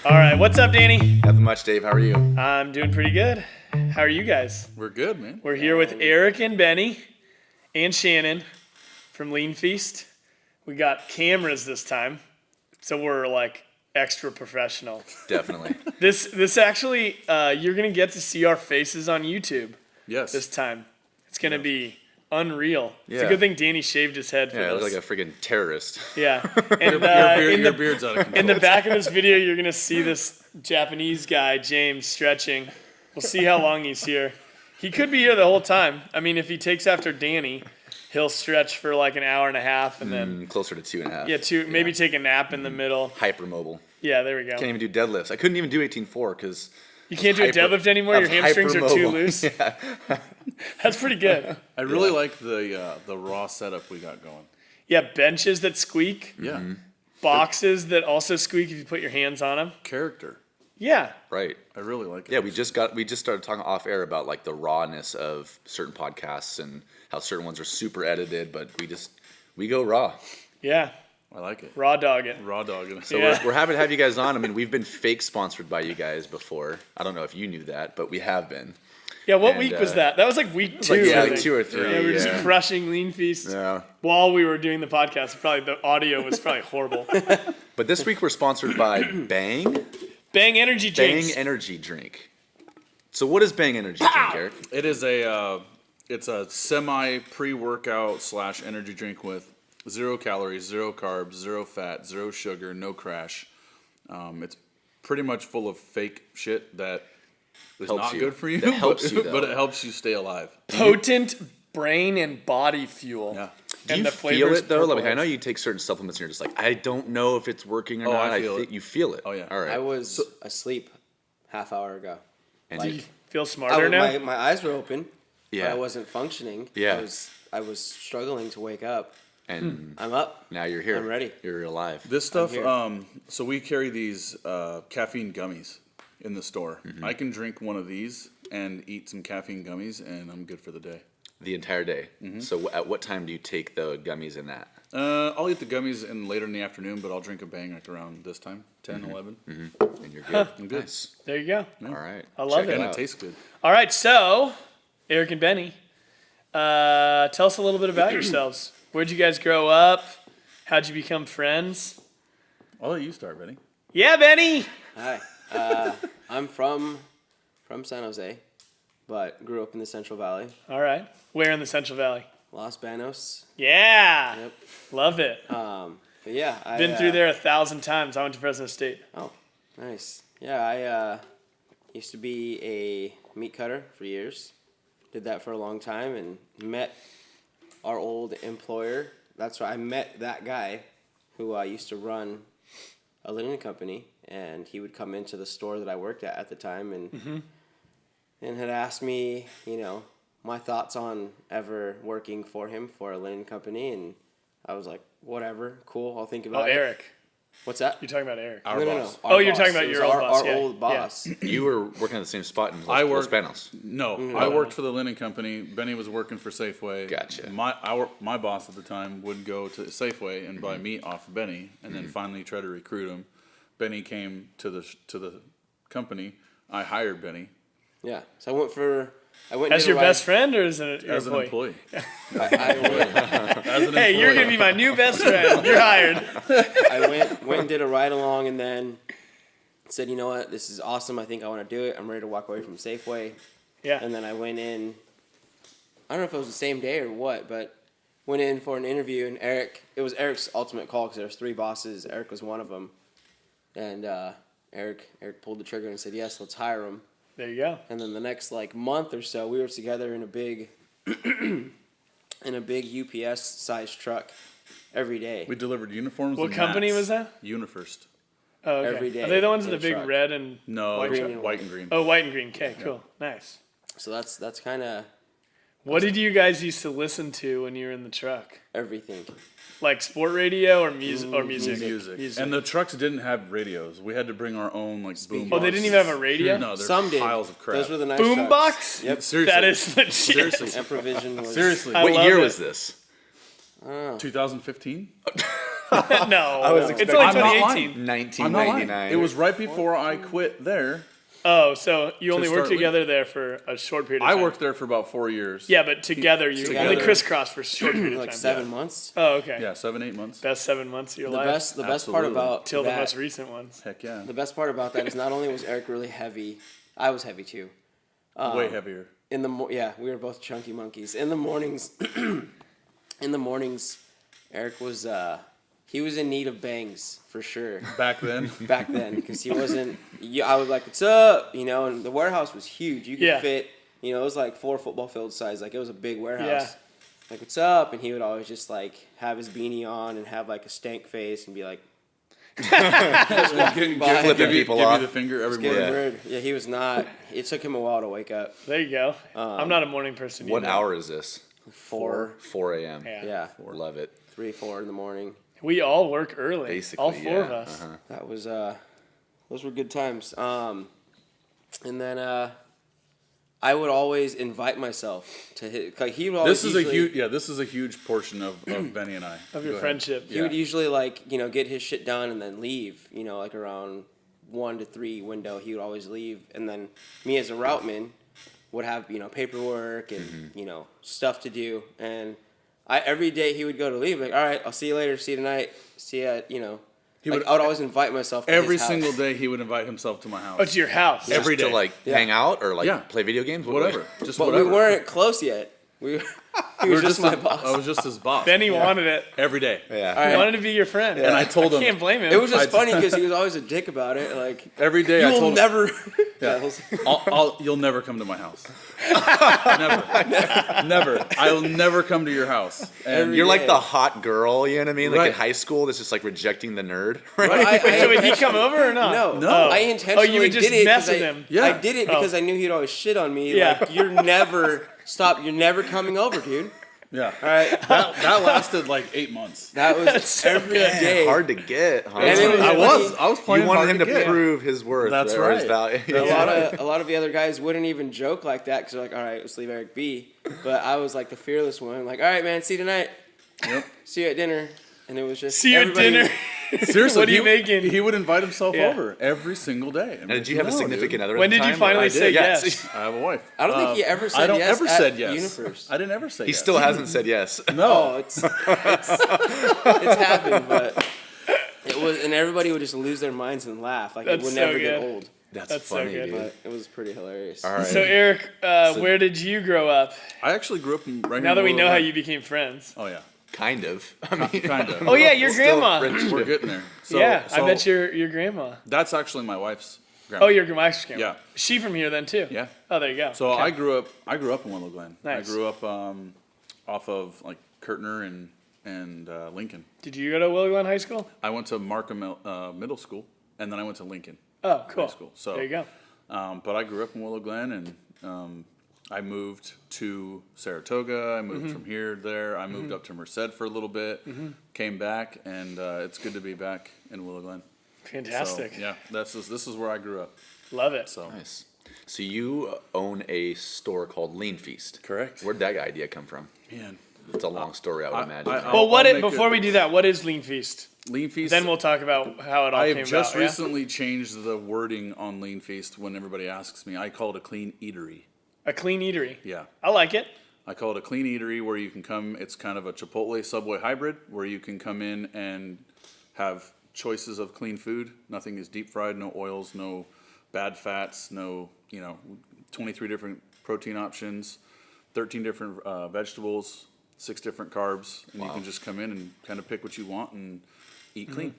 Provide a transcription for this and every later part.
All right, what's up, Danny? Nothing much, Dave. How are you? I'm doing pretty good. How are you guys? We're good, man. We're here with Eric and Benny and Shannon from LeanFeast. We got cameras this time, so we're like extra professional. Definitely. This actually, you're gonna get to see our faces on YouTube Yes. this time. It's gonna be unreal. It's a Yeah. good thing Danny shaved his head for Yeah, I this. look like a freaking terrorist. Yeah, and Your beard's out of control. in the back of this video, you're gonna see this Japanese guy, James, stretching. We'll see how long he's here. He could be here the whole time. I mean, if he takes after Danny, he'll stretch for like an hour and a half, and then Closer to 2.5. yeah, maybe take a nap in the middle. Hypermobile. Yeah, there we go. Can't even do deadlifts. I couldn't even do 18.4 because You can't do a deadlift anymore. Your hamstrings are too loose. Yeah. That's pretty good. I really like the raw setup we got going. Yeah, benches that squeak, Yeah. boxes that also squeak if you put your hands on them. Character. Yeah, Right. I really like it. Yeah, we just started talking off air about like the rawness of certain podcasts and how certain ones are super edited, but we go raw. yeah, I like it. raw dog it. Raw dog. So Yeah. we're happy to have you guys on. I mean, we've been fake sponsored by you guys before. I don't know if you knew that, but we have been. Yeah, what And, week was that? That was like week 2. I Like think. 2 or 3. Yeah, we were just crushing LeanFeast Yeah. while we were doing the podcast. Probably the audio was probably horrible. But this week we're sponsored by Bang Bang energy drinks. Energy Drink. So what is Bang Energy Drink, Eric? It is it's a semi pre-workout / energy drink with 0 calories, 0 carbs, 0 fat, 0 sugar, no crash. It's pretty much full of fake shit that is Helps not you. good for you, That helps you, though. but it helps you stay alive. Potent brain and body fuel. Yeah. Do And you the feel flavors it though? Like I purple. know you take certain supplements and you're just like, I don't know if it's working or Oh, not. I feel it. You feel it. Oh, yeah. All right. I was asleep half hour ago. and like- Do you feel smarter now? My eyes were open. yeah. But I wasn't functioning. Yeah. I was struggling to wake up. And I'm up. now you're here. I'm ready. You're alive. This stuff, here. so we carry these caffeine gummies in the store. Mm-hmm. I can drink one of these and eat some caffeine gummies, and I'm good for the day. The entire day. So at what time do you take the gummies in that? I'll eat the gummies later in the afternoon, but I'll drink a Bang like around this time, 10, 11. And you're good. I'm good. Nice. There you go. All right. I love Check it. And out. it tastes good. All right, so Eric and Benny, tell us a little bit about yourselves. Where'd you guys grow up? How'd you become friends? I'll let you start, Benny. Yeah, Benny. Hi. I'm from San Jose, but grew up in the Central Valley. All right. Where in the Central Valley? Los Banos. Yeah. Yep. Love it. But yeah, Been through there 1,000 times. I went to Fresno State. Oh, nice. Yeah, I used to be a meat cutter for years. Did that for a long time and met our old employer. That's why I met that guy who used to run a linen company, and he would come into the store that I worked at the time and had asked me, my thoughts on ever working for him for a linen company, and I was like, whatever, cool, I'll think Oh, about it. Eric. What's that? You're talking about Eric. Our boss. Our Oh, you're boss. talking about It was your old boss, Our yeah. old boss. You were working at the same spot in I Los worked- Banos. No, I worked for the linen company. Benny was working for Safeway. Gotcha. My boss at the time would go to Safeway and buy meat off of Benny, and then finally try to recruit him. Benny came to the company. I hired Benny Yeah. So I went As and did your a ride- best friend or as an as an employee. I As an Hey, you're employee. going to be my new best friend. You're hired. went and did a ride along and then said, you know what, this is awesome. I think I want to do it. I'm ready to walk away from Safeway. Yeah. And then I went in, I don't know if it was the same day or what, but went in for an interview and it was Eric's ultimate call because there was 3 bosses. Eric was one of them. And Eric pulled the trigger and said, yes, let's hire him. There you go. And then the next month or so, we were together in a big UPS sized truck every day. We delivered uniforms. What and company mats. was that? Unifirst. Oh, okay. Every day Are they the ones in with the a big truck. red and No, white Green truck? and white and green. Oh, white and green. Okay, cool. Nice. So that's kind of What did you guys used to listen to when you were in the truck? everything. Like sport radio or music? Music. And the trucks didn't have radios. We had to bring our own boom. Oh, they didn't even have a radio? No, they're Some did. piles of crap. Those were the nice Boom trucks. box? Yep. Seriously. That is legit. Seriously. And Provision was. Seriously. I What love year it. was this? 2015? No, was it's expecting- only I'm not lying. 2018. I'm not lying. 1999. It was right before I quit there. Oh, so you only worked start with- together there for a short period of I time. worked there for about 4 years. Yeah, but together you Together. only crisscrossed for a short period of like time. 7 months. Oh, okay. Yeah, 7-8 months. Best 7 months of your The life. best part Absolutely. about Till the that, most recent ones. Heck yeah. the best part about that is not only was Eric really heavy, I was heavy too. Way heavier. Yeah, we were both chunky monkeys. In the mornings, Eric was he was in need of bangs for sure Back then. back then because he wasn't. I was like, "What's up?" And the warehouse was huge. You could Yeah. fit. It was like 4 football field size. Like it was a big warehouse. Yeah. Like, "What's up?" And he would always just like have his beanie on and have like a stank face and be like, Flipping people give off. you the finger every "Get morning. word." Yeah, he was not. It took him a while to wake up. There you go. I'm not a morning person. What either. hour is this? 4. 4 a.m. Yeah. Yeah, Love it. 3, 4 in the morning. We all work early. Basically, all 4 of yeah. us. That was those were good times. And then I would always invite myself to hit. Like he would always. This is a huge portion of Benny and I. Of your Go ahead. friendship. He would usually like get his shit done and then leave. Like around 1 to 3 window, he would always leave, and then me as a routeman would have paperwork and stuff to do, and every day he would go to leave like, all right, I'll see you later, see you tonight, see you at I would always invite myself to Every his house. single day he would invite himself to my house. Oh, to your house. Every Just day. to like hang out or like Yeah. play video games? Whatever. Just But whatever. we weren't close yet. He was We were just my his- boss. I was just his boss. Benny wanted it. Every day. Yeah. He wanted to be your friend. And I told him Can't blame him. It was just I- funny because he was always a dick about it. Like, every day. I you'll told him, never. you'll never come to my house. never. I'll never come to your house. And You're like day. the hot girl, you know what I mean? Like Right. in high school that's just like rejecting the nerd. Right? Wait, so would he come over or not? No, No. I intentionally you would just did it mess 'cause with I- him. Yeah. I did it because I knew he'd always shit on me. Yeah. Like, you're never coming over, dude. Yeah. All right, That lasted like 8 months. that was That's so every good. day. Hard to get, huh? And it was I funny. was playing You wanted hard him to get. prove his worth. That's or his right. value. A lot of the other guys wouldn't even joke like that because they're like, all right, let's leave Eric be. But I was like the fearless one, like, all right, man, see you tonight. Yep. See you at dinner. And it was just See you at everybody- dinner. Seriously, What are you making? He would invite himself Yeah. over every single day. I And mean, did you have a no, significant dude. other at When the did you time, or- finally I say did, yes? I have a wife. I don't think he ever said I don't yes ever at said yes. Universe. I didn't ever say He yes. still hasn't said yes. Oh, No. it's happened, but it was, and everybody would just lose their minds and laugh. Like That's it would so never get good. old. That's so funny, good. dude. But it was pretty hilarious. All right. So Eric, where did you grow up? I actually grew up in right Now here that we in know how Willow you became friends. Glen. Oh yeah, kind of. I mean, kind of. Oh yeah, your grandma. We're getting there. So, Yeah, I so bet your grandma. That's actually my wife's grandma. Oh, your wife's grandma. Yeah. Is she from here then too? Yeah. Oh, there you go. So Okay. I grew up in Willow Glen. Nice. I grew up off of like Kirtner and Lincoln. Did you go to Willow Glen High School? I went to Markham Middle School, and then I went to Lincoln Oh, cool. High School. So There you go. But I grew up in Willow Glen, and I moved to Saratoga. I moved from here to there. I moved up to Merced for a little bit, came back, and it's good to be back in Willow Glen. Fantastic. So, yeah, this is where I grew up. Love it. So Nice. So you own a store called LeanFeast. correct. Where'd that idea come from? Man, It's a long story, I would imagine. Well, I'll make before it- we do that, what is LeanFeast? LeanFeast. Then we'll talk about how it all I came have just about. yeah? recently changed the wording on LeanFeast when everybody asks me. I call it a clean eatery. A clean eatery. Yeah. I like it. I call it a clean eatery where you can come. It's kind of a Chipotle Subway hybrid where you can come in and have choices of clean food. Nothing is deep fried, no oils, no bad fats, no, 23 different protein options, 13 different vegetables, 6 different carbs, and you can just come in and kind of pick what you want and eat clean.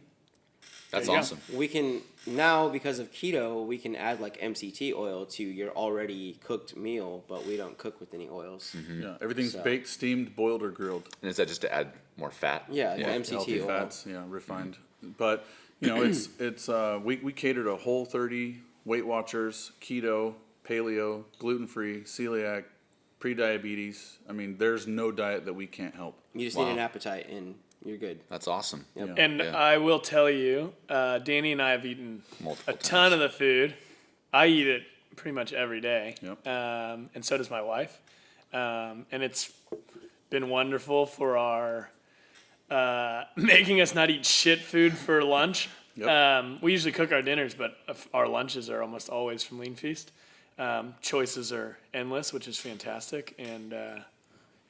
That's There you go. awesome. We can now, because of keto, we can add like MCT oil to your already cooked meal, but we don't cook with any oils. Yeah, everything's So- baked, steamed, boiled, or grilled. And is that just to add more fat? Yeah, like Healthy MCT oil. fats, yeah, refined. But it's we cater to Whole30, Weight Watchers, keto, paleo, gluten free, celiac, pre-diabetes. I mean, there's no diet that we can't help. You just Wow. need an appetite, and you're good. That's awesome. Yep. Yeah. And Yeah. I will tell you, Danny and I have eaten Multiple a ton of the food. I eat it pretty much every day. Yep. And so does my wife. And it's been wonderful for our making us not eat shit food for lunch. Yep. We usually cook our dinners, but our lunches are almost always from LeanFeast. Choices are endless, which is fantastic, and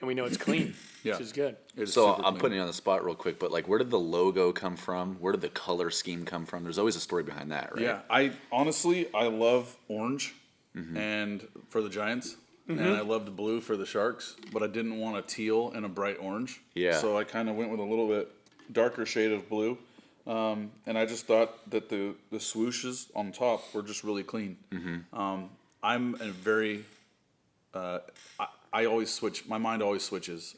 we know it's clean, Yeah. which is good. It's So super I'm clean. putting you on the spot real quick, but like, where did the logo come from? Where did the color scheme come from? There's always a story behind that, right? Yeah, I love orange, and for the Giants, and I loved blue for the Sharks, but I didn't want a teal and a bright orange. Yeah. So I kind of went with a little bit darker shade of blue, and I just thought that the swooshes on top were just really clean. I'm a very I always switch. My mind always switches.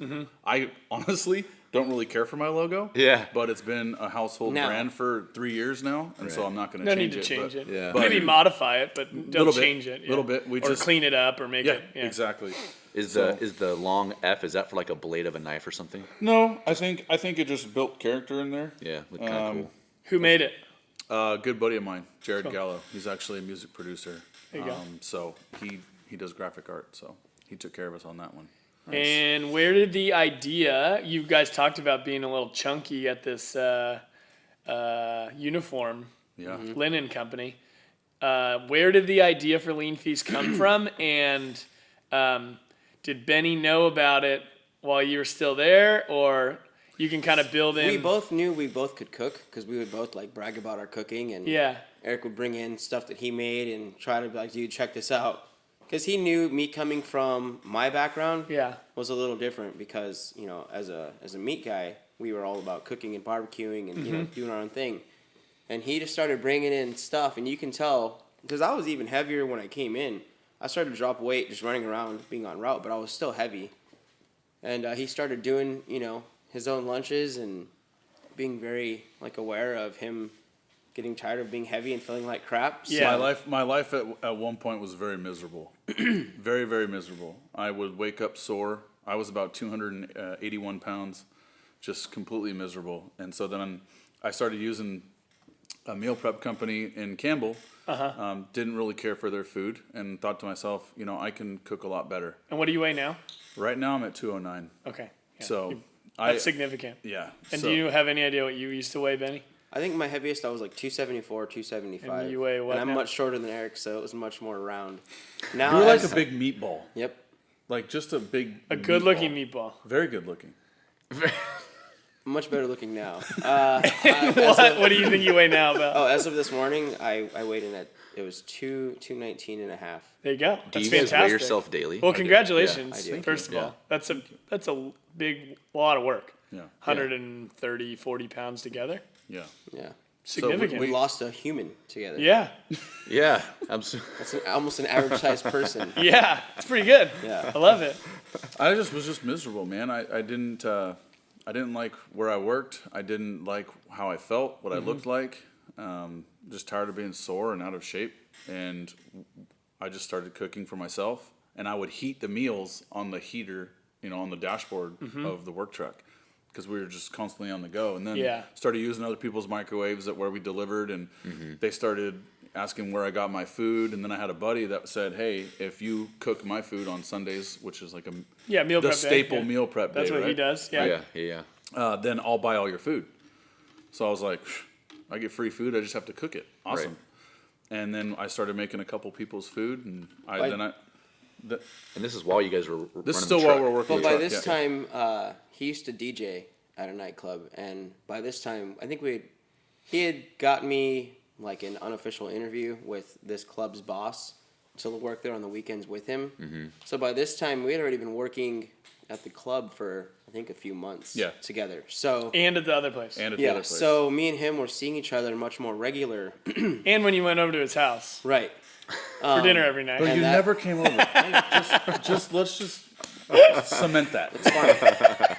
I honestly don't really care for my logo. Yeah. But it's been a household Now. brand for 3 years now, and so Right. I'm not going No to need change to it. change but- it. Yeah. but- Maybe modify it, but don't Little bit, change it. little bit. We or just- clean it up or make Yeah, it. Yeah, exactly. Is So- the long F, is that for like a blade of a knife or something? No, I think it just built character in there. Yeah, look kind of cool. Who made it? A good buddy of mine, Jared Gallo. He's actually a music producer. There you go. So he does graphic art. So he took care of us on that one. And where did the idea? You guys talked about being a little chunky at this uniform Yeah. linen company. Where did the idea for LeanFeast come from? And did Benny know about it while you were still there, or you can kind of build in? We both knew we both could cook because we would both like brag about our cooking, and Yeah. Eric would bring in stuff that he made and try to be like, dude, check this out. Because he knew me coming from my background Yeah. was a little different because, you know, as a meat guy, we were all about cooking and barbecuing and, you know, doing our own thing. And he just started bringing in stuff, and you can tell, because I was even heavier when I came in. I started to drop weight just running around being on route, but I was still heavy. And he started doing, you know, his own lunches and being very, like, aware of him getting tired of being heavy and feeling like crap. So Yeah. My life at one point was very miserable, very, very miserable. I would wake up sore. I was about 281 pounds, just completely miserable. And so then I started using a meal prep company in Campbell. Didn't really care for their food, and thought to myself, you know, I can cook a lot better. And what do you weigh now? Right now I'm at 209. Okay. Yeah. So That's significant. yeah. And so, do you have any idea what you used to weigh, Benny? I think my heaviest I was like 274, 275. And you weigh what And I'm now? much shorter than Eric, so it was much more round. Now you're like as- a big meatball, Yep. like just a big, A good-looking meatball. very good looking. Much better looking now. What do you think you weigh now, Bell? As of this morning, I weighed in at, it was 219 and a half. There you go. Do That's you guys fantastic. weigh yourself daily? Well, congratulations, I do. first of Yeah. all. That's a big lot of work. Yeah. 130, 40 pounds together. Yeah. Yeah. Significant. We lost a human together. Yeah. Yeah, That's almost an average sized person. Yeah. It's pretty good. Yeah. I love it. I just was just miserable, man. I didn't like where I worked. I didn't like how I felt, what I looked like. Just tired of being sore and out of shape. And I just started cooking for myself. And I would heat the meals on the heater, you know, on the dashboard of the work truck, because we were just constantly on the go. And then Yeah. started using other people's microwaves at where we delivered, and they started asking where I got my food. And then I had a buddy that said, hey, if you cook my food on Sundays, which is like Yeah, meal the prep day, staple yeah. meal prep That's day, what right? he does. Yeah. yeah. Then I'll buy all your food. So I was like, I get free food, I just have to cook it. Awesome. And then I started making a couple people's food, and And this is while you guys were running this is the still while truck. we're working. But the by truck, this yeah. time, he used to DJ at a nightclub. And by this time, I think he had got me like an unofficial interview with this club's boss to work there on the weekends with him. So by this time, we had already been working at the club for, I think, a few months together. So And at the other place. and at the yeah, other place. so me and him were seeing each other much more regular. And when you went over to his house Right. for dinner every night. but and you that- never came over. Let's just cement that.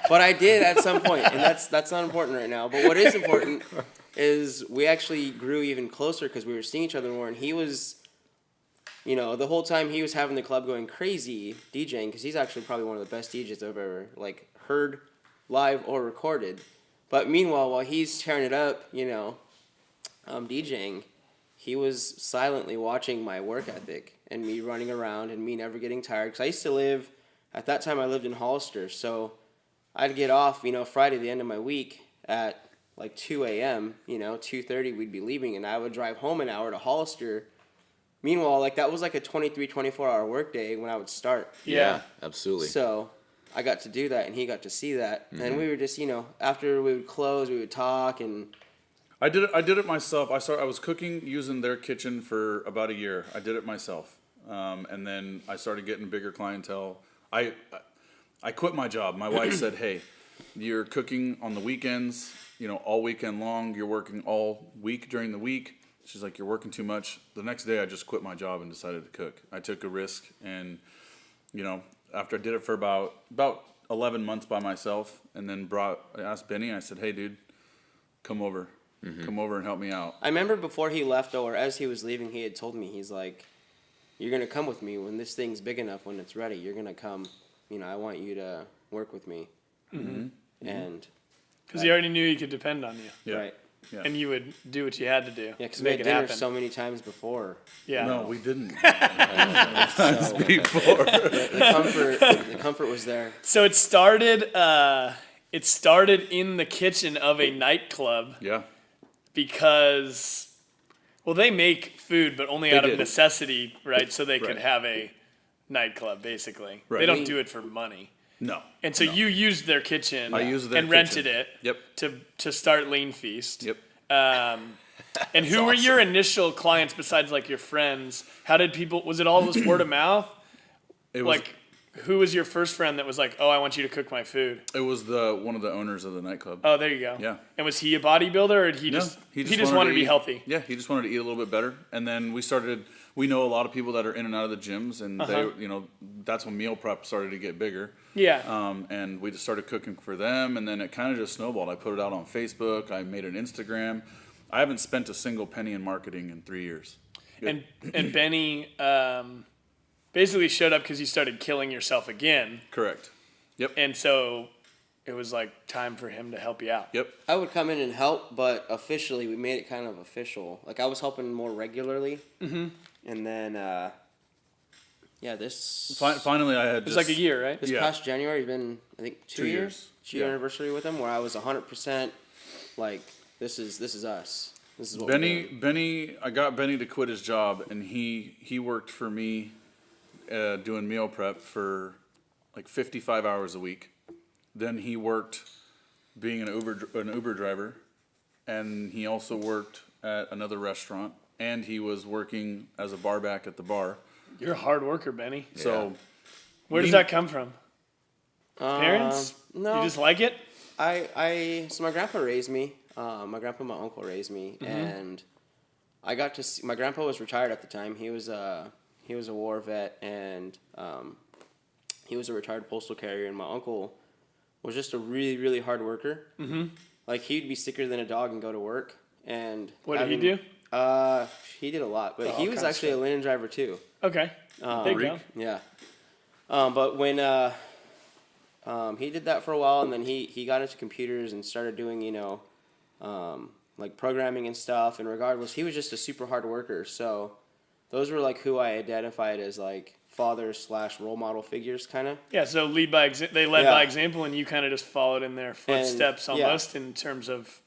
But I did at some point, and that's not important right now. But what is important is we actually grew even closer because we were seeing each other more, and he was, you know, the whole time he was having the club going crazy DJing, because he's actually probably one of the best DJs I've ever like heard live or recorded. But meanwhile, while he's tearing it up, you know, DJing, he was silently watching my work ethic and me running around and me never getting tired. Because I used to live, at that time I lived in Hollister, so I'd get off, Friday, the end of my week at like 2 a.m., 2:30 we'd be leaving, and I would drive home an hour to Hollister. Meanwhile, like that was like a 24-hour workday when I would start. Yeah, absolutely. So I got to do that, and he got to see that. And we were just, after we would close, we would talk, and I did it myself. I was cooking using their kitchen for about a year. I did it myself, and then I started getting bigger clientele. I quit my job. My wife said, "Hey, you're cooking on the weekends, all weekend long. You're working all week during the week." She's like, "You're working too much." The next day, I just quit my job and decided to cook. I took a risk, and after I did it for about 11 months by myself, and then I asked Benny. I said, "Hey, dude, come over. Come over and help me out." I remember before he left, or as he was leaving, he had told me, he's like, "You're going to come with me when this thing's big enough, when it's ready. You're going to come. I want you to work with me." And Because he already knew he could depend on you. Yeah. right. Yeah. And you would do what you had to do. Yeah, because to we make had it dinner happen. so many times before. Yeah. No, we didn't. So Before. the comfort was there. So it started in the kitchen of a nightclub Yeah. because, well, they make food, but only They out of did. necessity, right? So they could Right. have a nightclub, basically. Right. They don't We- do it for money. No. And so you used their kitchen I used their and rented kitchen. it Yep. to start LeanFeast. Yep. And who were your initial clients besides like your friends? How did people, was it all just word of mouth? It was Like, who was your first friend that was like, "Oh, I want you to cook my food"? one of the owners of the nightclub. Oh, there you go. Yeah. And was he a bodybuilder, or did he No, just wanted to be eat- healthy? Yeah, he just wanted to eat a little bit better. And then we know a lot of people that are in and out of the gyms, and that's when meal prep started to get bigger. Yeah. And we just started cooking for them, and then it kind of just snowballed. I put it out on Facebook. I made an Instagram. I haven't spent a single penny in marketing in 3 years. And Benny basically showed up because you started killing yourself again, Correct. Yep. and so it was like time for him to help you out. Yep. I would come in and help, but officially, we made it kind of official. Like, I was helping more regularly. Mm-hmm. And then, this Finally, I had It was like a year, right? this yeah. past January has been, I think, 2 2 years. years. 2-year Yeah. anniversary with him, where I was 100% like, this is us. This is what we're doing. Benny, I got Benny to quit his job, and he worked for me doing meal prep for like 55 hours a week. Then he worked being an Uber driver, and he also worked at another restaurant, and he was working as a bar back at the bar. You're a hard worker, Benny. So Where does that come from? Parents? No. You just like it? So my grandpa raised me. My grandpa and my uncle raised me, and I got to see. My grandpa was retired at the time. He was a war vet, and he was a retired postal carrier. And my uncle was just a really, really hard worker. Mm-hmm. Like, he'd be sicker than a dog and go to work. And What did he do? He did a lot, but Oh, he was kinda actually a linen driver too. Okay. There you go. Yeah. But when he did that for a while, and then he got into computers and started doing, like programming and stuff. And regardless, he was just a super hard worker. So those were like who I identified as like father/role model figures, kind of. Yeah, so they led Yeah. by example, and you kind of just followed in their footsteps yeah. almost in terms of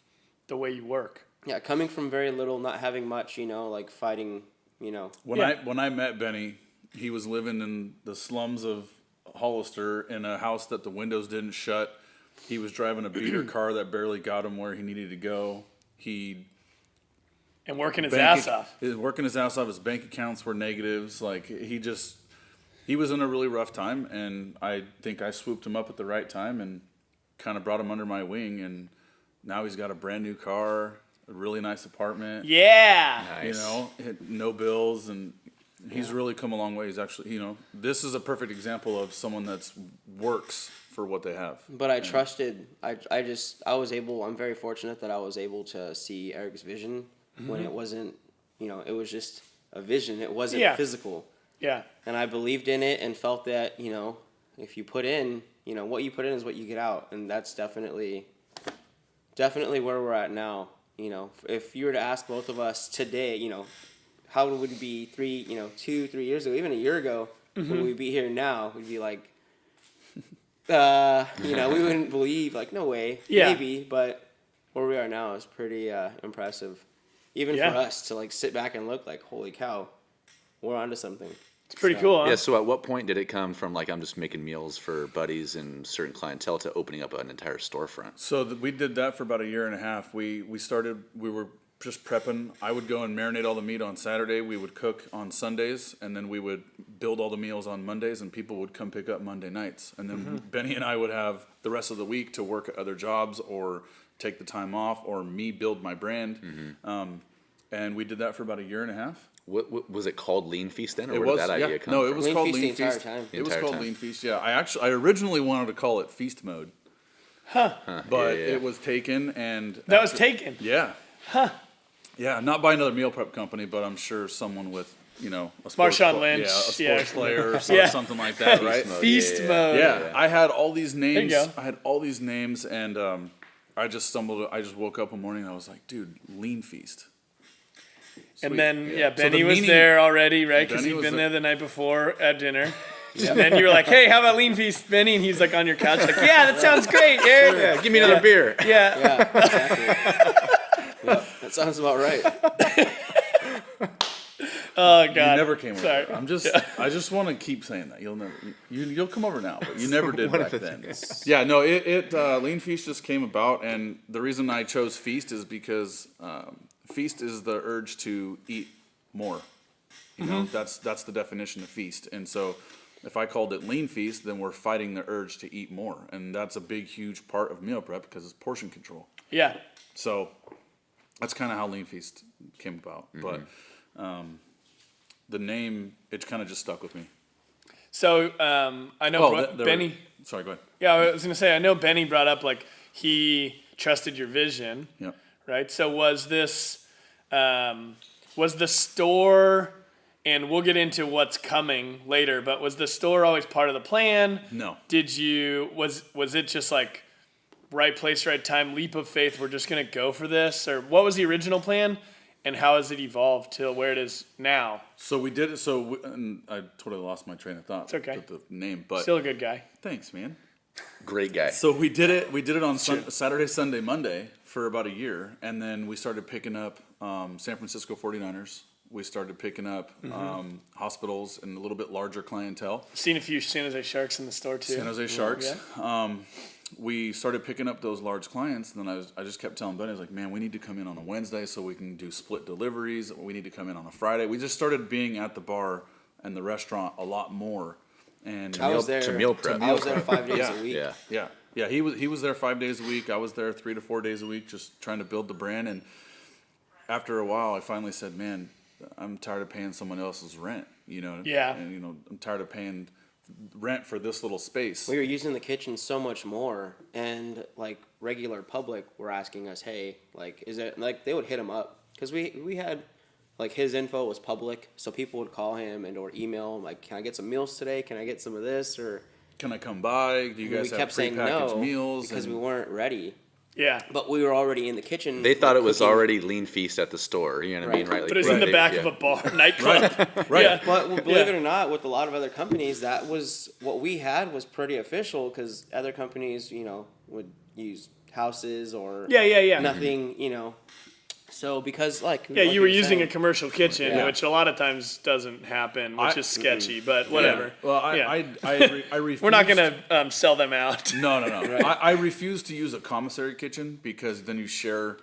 the way you work. Yeah, coming from very little, not having much, like fighting, when Yeah. I met Benny, he was living in the slums of Hollister in a house that the windows didn't shut. He was driving a beater car that barely got him where he needed to go. And working his ass off. Working his ass off. His bank accounts were negatives. Like, he was in a really rough time, and I think I swooped him up at the right time and kind of brought him under my wing. And now he's got a brand new car, a really nice apartment. Yeah. Nice. No bills, and he's really come a long way. He's actually, this is a perfect example of someone that's works for what they have. But I trusted. I'm very fortunate that I was able to see Eric's vision when it wasn't. It was just a vision. It wasn't Yeah. physical. Yeah. And I believed in it and felt that if you put in, what you put in is what you get out, and that's definitely where we're at now. If you were to ask both of us today, how would it be 2-3 years ago, even a year ago, would we be here now? We'd be like, We wouldn't believe, like, no way, Yeah. maybe, but where we are now is pretty impressive. Even Yeah. for us to, like, sit back and look like, holy cow, we're onto something. It's pretty cool, huh? Yeah, so at what point did it come from like I'm just making meals for buddies and certain clientele to opening up an entire storefront? So we did that for about a year and a half. We were just prepping. I would go and marinate all the meat on Saturday. We would cook on Sundays, and then we would build all the meals on Mondays, and people would come pick up Monday nights. And then Benny and I would have the rest of the week to work at other jobs or take the time off or me build my brand. And we did that for about a year and a half. What was it called? LeanFeast then, or It where was, did that yeah. idea come No, from? it was Lean called Feast the entire LeanFeast. time. It was Entire called time. LeanFeast. Yeah, I originally wanted to call it Feast Mode, but yeah. it was taken and That was taken. yeah, yeah, not by another meal prep company, but I'm sure someone with a sports Marshawn pla- Lynch, yeah, a yeah. sports player or Yeah. something like that, right? Mode, Feast mode. Yeah, I had all these names. There you go. I had all these names, and I just woke up one morning and I was like, dude, LeanFeast. And Sweet. then, Yeah. Benny So the was meaning- there already, right? Because Benny he'd was been there. there the night before at dinner. And then you were like, hey, how about Lean Feast, Benny? And he's like on your couch, like, yeah, that sounds great, Eric. Yeah, give me another beer. Yeah. Yeah, exactly. Yep, that sounds about right. Oh, God. You never came over. Sorry. I just want to keep saying that. You'll come over now, but you never did back then. Yeah, no, Lean Feast just came about, and the reason I chose Feast is because feast is the urge to eat more. That's the definition of feast. And so if I called it Lean Feast, then we're fighting the urge to eat more. And that's a big, huge part of meal prep because it's portion control. Yeah. So that's kind of how Lean Feast came about. But the name, it kind of just stuck with me. So I know Benny. Sorry, go ahead. Yeah, I was going to say, I know Benny brought up, like, he trusted your vision, Yeah. right? So was this, was the store, and we'll get into what's coming later, but was the store always part of the plan? No. Was it just like right place, right time, leap of faith, we're just going to go for this? Or what was the original plan, and how has it evolved to where it is now? So we did it. And I totally lost my train of thought. It's okay. With the name, but Still a good guy. thanks, man. Great guy. So we did it. We did it on Saturday, Sunday, Monday for about a year, and then we started picking up San Francisco 49ers. We started picking up hospitals and a little bit larger clientele. Seen a few San Jose Sharks in the store too. San Jose Sharks. Yeah. We started picking up those large clients, and then I just kept telling Benny, I was like, man, we need to come in on a Wednesday so we can do split deliveries. We need to come in on a Friday. We just started being at the bar and the restaurant a lot more. And I was there. to meal prep. I was there 5 days a week. Yeah. yeah, he was there 5 days a week. I was there 3 to 4 days a week, just trying to build the brand. And after a while, I finally said, man, I'm tired of paying someone else's rent, Yeah. And, I'm tired of paying rent for this little space. We were using the kitchen so much more, and like regular public were asking us, hey, like, is it, like, they would hit him up because we had, like, his info was public, so people would call him and or email him, like, can I get some meals today? Can I get some of this? Or Can I come by? Do you guys we have kept saying prepackaged no meals? because And- we weren't ready. Yeah. But we were already in the kitchen. They thought it was cooking. already Lean Feast at the store. You know what I mean, Right. right? Like, But it was in the they- back yeah. of a bar, nightclub. Right. Yeah. But believe Yeah. it or not, with a lot of other companies, that was what we had was pretty official because other companies, would use houses or Yeah. nothing, So because Yeah, you were using a commercial kitchen, Yeah. which a lot of times doesn't happen, which is sketchy, but whatever. Yeah. Well, I refuse. We're not going to sell them out. No. I refuse to use a commissary kitchen because then you share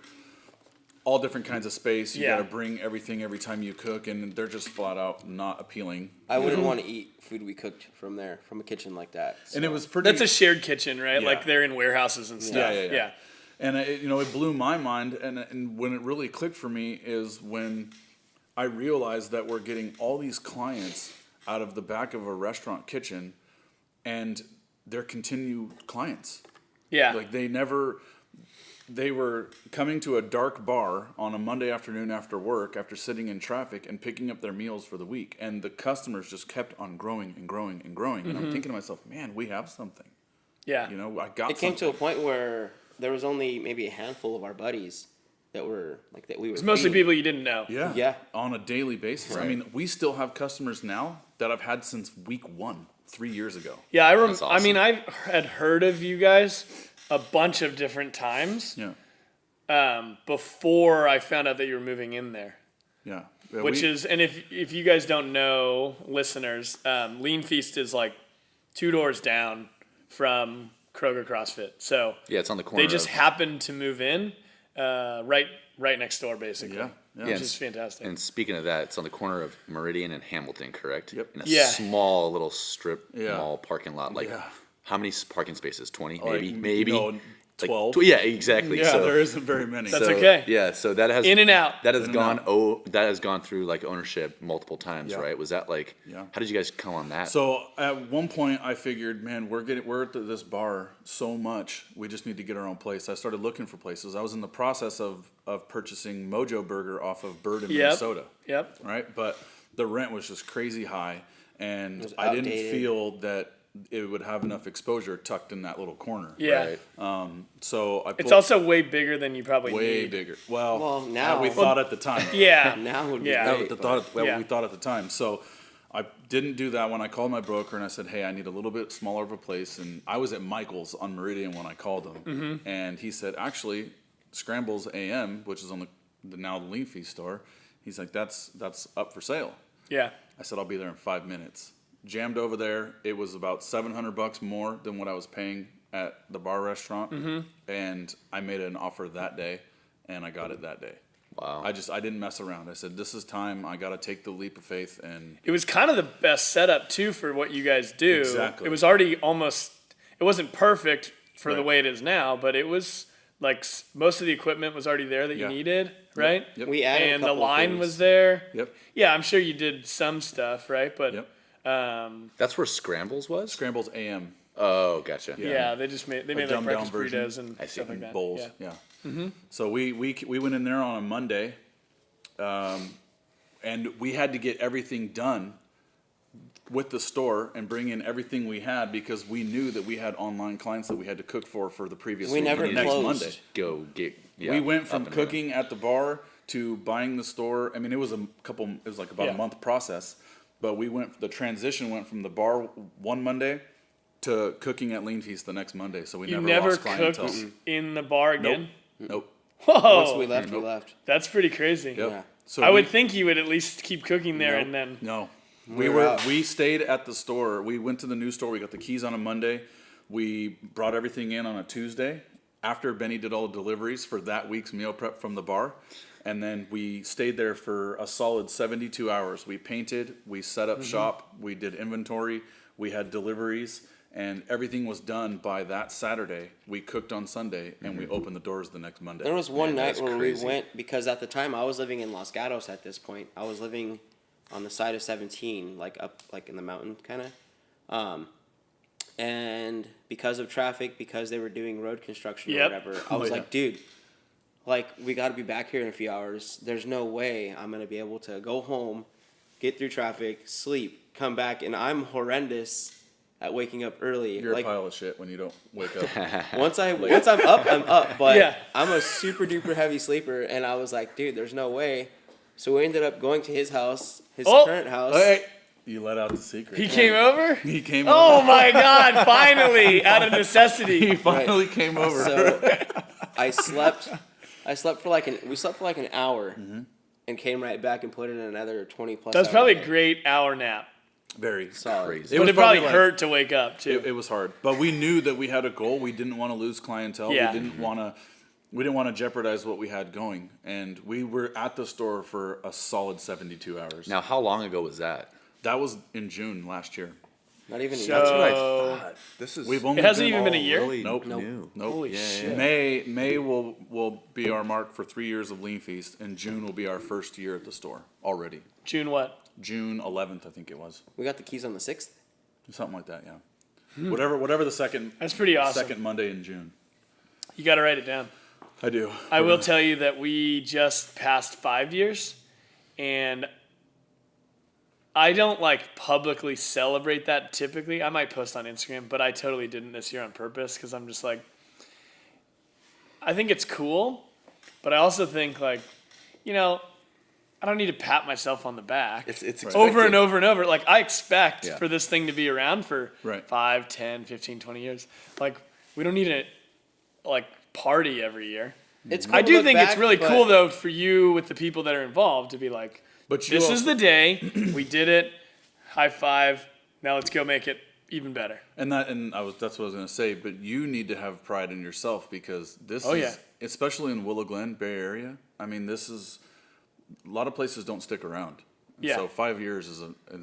all different kinds of space. You Yeah. got to bring everything every time you cook, and they're just flat out not appealing. I wouldn't want to eat food we cooked from a kitchen like that. And it was pretty. That's a shared kitchen, right? Yeah. Like they're in warehouses and stuff. Yeah. And it blew my mind. And when it really clicked for me is when I realized that we're getting all these clients out of the back of a restaurant kitchen, and they're continued clients. Yeah. Like they were coming to a dark bar on a Monday afternoon after work, after sitting in traffic and picking up their meals for the week. And the customers just kept on growing and growing and growing. And I'm thinking to myself, man, we have something. Yeah. I got It came something. to a point where there was only maybe a handful of our buddies that were like that we were. It's mostly feeding. people you didn't know. Yeah. Yeah. On a daily basis. I mean, we still have customers now that I've had since week 1. 3 years ago. Yeah, I That's I mean, awesome. I had heard of you guys a bunch of different times before I found out that you were moving in there. Yeah. Which is, and if you guys don't know, listeners, LeanFeast is like 2 doors down from Kroger CrossFit. So Yeah, it's on the corner. they just of, happened to move in right next door, basically. Yeah. Which is fantastic. And speaking of that, it's on the corner of Meridian and Hamilton, correct? Yep. In a Yeah. small little strip Yeah. mall parking lot. Like, Yeah. how many parking spaces? 20, Like, maybe. no, Like, 12. Yeah, exactly. Yeah, so, there isn't very many. That's so, okay. Yeah, so that has In and out. That has In and gone. out. Oh, that has gone through like ownership multiple times, Yeah. right? Was that like? Yeah. How did you guys come on that? So at one point, I figured, man, we're at this bar so much. We just need to get our own place. I started looking for places. I was in the process of purchasing Mojo Burger off of Bird in Yep. Minnesota, Yep. right? But the rent was just crazy high, and was I didn't outdated. feel that it would have enough exposure tucked in that little corner. Yeah. Right. So I It's pulled also way bigger than you probably way need. bigger. Well, now- we thought at the time. Yeah. Now would be Yeah. That great. was the thought, well, Yeah. we thought at the time. So I didn't do that when I called my broker and I said, hey, I need a little bit smaller of a place. And I was at Michael's on Meridian when I called him. Mm-hmm. And he said, actually, Scrambles AM, which is on the now the LeanFeast store, he's like, that's up for sale. Yeah. I said, I'll be there in 5 minutes. Jammed over there. It was about $700 more than what I was paying at the bar restaurant. Mm-hmm. And I made an offer that day and I got it that day. Wow. I didn't mess around. I said, this is time. I got to take the leap of faith. And It was kind of the best setup too for what you guys do. Exactly. It was already it wasn't perfect for the Right. way it is now, but it was like most of the equipment was already there that you Yeah. needed, right? Yep. We added And a the couple line things. was there. Yep. Yeah, I'm sure you did some stuff, right? But Yep. That's where Scrambles was. Scrambles AM Oh, gotcha. yeah, they made like dumbed breakfast down version. burritos and I see. stuff like that. bowls. Yeah. Yeah. So we went in there on a Monday, and we had to get everything done with the store and bring in everything we had because we knew that we had online clients that we had to cook for the previous We week, never the next closed. Monday. Go get. Yeah, We went up from and running. cooking at the bar to buying the store. I mean, it was like about Yeah. a month process, but the transition went from the bar one Monday to cooking at LeanFeast the next Monday. So we You never never lost cooked clientele. in the bar again? Nope. Whoa. Once we left, we left. That's pretty crazy. Yep. Yeah. So I would think you would at least keep cooking there Nope. and then No. were out. We stayed at the store. We went to the new store. We got the keys on a Monday. We brought everything in on a Tuesday after Benny did all the deliveries for that week's meal prep from the bar. And then we stayed there for a solid 72 hours. We painted, we set up shop, we did inventory, we had deliveries, and everything was done by that Saturday. We cooked on Sunday and we opened the doors the next Monday. There was one night that's where crazy. we went because at the time I was living in Los Gatos at this point. I was living on the side of 17, like up like in the mountain kind of. And because of traffic, because they were doing road construction Yep. or whatever, I was yeah. like, dude, like we got to be back here in a few hours. There's no way I'm going to be able to go home, get through traffic, sleep, come back, and I'm horrendous at waking up early. You're like a pile of shit when you don't wake up. once I'm up, I'm up. But Yeah. I'm a super duper heavy sleeper, and I was like, dude, there's no way. So we ended up going to his house, his Oh. current house. Hey, you let out the secret. he came over? He came Oh over. my God, finally, out of He necessity. finally came over. So I slept for like an hour, Mm-hmm. and came right back and put in another 20 plus. That's hour probably a day. great hour nap. Very Solid. Crazy. It But was it probably like- hurt to wake up too. It was hard, but we knew that we had a goal. We didn't want to lose clientele. Yeah. We didn't want to jeopardize what we had going, and we were at the store for a solid 72 hours. Now, how long ago was that? That was in June last year. Not even. So- That's what I Oh. thought. This is. We've only It hasn't been even been a all year? Really Nope. new. Nope. Holy Yeah, shit. yeah. May will be our mark for 3 years of LeanFeast, and June will be our first year at the store already. June what? June 11th, I think it was, We got the keys on the 6th. something like that. Yeah. Whatever the second That's pretty awesome. second Monday in June. You got to write it down. I do. I will tell you that we just passed 5 years, and I don't like publicly celebrate that typically. I might post on Instagram, but I totally didn't this year on purpose because I'm just like, I think it's cool, but I also think like, you know, I don't need to pat myself on the back. It's over and expected. over and over. Like, I expect Yeah. for this thing to be around for Right. 5, 10, 15, 20 years. Like, we don't need to, like, party every year. It's cool I to do look think it's back, really but cool, though, for you with the people that are involved to be like, But you this is also- the day. We did it. High five. Now let's go make it even better. That's what I was gonna say. But you need to have pride in yourself because this Oh, is, yeah. especially in Willow Glen, Bay Area. I mean, this is a lot of places don't stick around. And Yeah. So 5 years is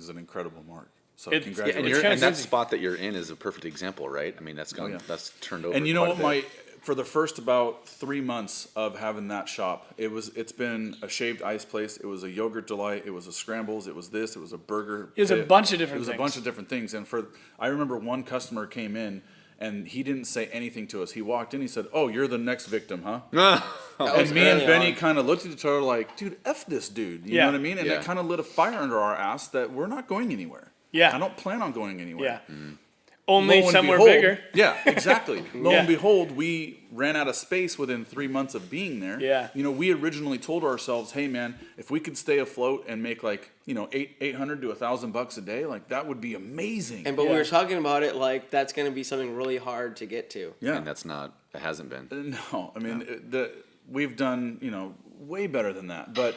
an incredible mark. So It's- Yeah, congratulations. kinda and that crazy. spot that you're in is a perfect example, right? I mean, that's yeah. that's turned over. And you know quite what? a bit. For the first about 3 months of having that shop, it's been a shaved ice place. It was a yogurt delight. It was a scrambles. It was this. It was a burger. It was a pit. bunch of different It was things. a bunch of different things. And I remember one customer came in and he didn't say anything to us. He walked in. He said, "Oh, you're the next victim, huh?" that was And me and early Benny on. kind of looked at each other like, "Dude, f this dude." You Yeah. know what I mean? And Yeah. it kind of lit a fire under our ass that we're not going anywhere. Yeah. I don't plan on going anywhere. Yeah. Only Lo and somewhere behold- bigger. Yeah, exactly. Lo Yeah. and behold, we ran out of space within 3 months of being there. Yeah. You know, we originally told ourselves, hey man, if we could stay afloat and make like, $800 to $1,000 a day, like that would be amazing. But we Yeah. were talking about it like that's going to be something really hard to get to. yeah. And it hasn't been. No, I mean, we've done, way better than that. But,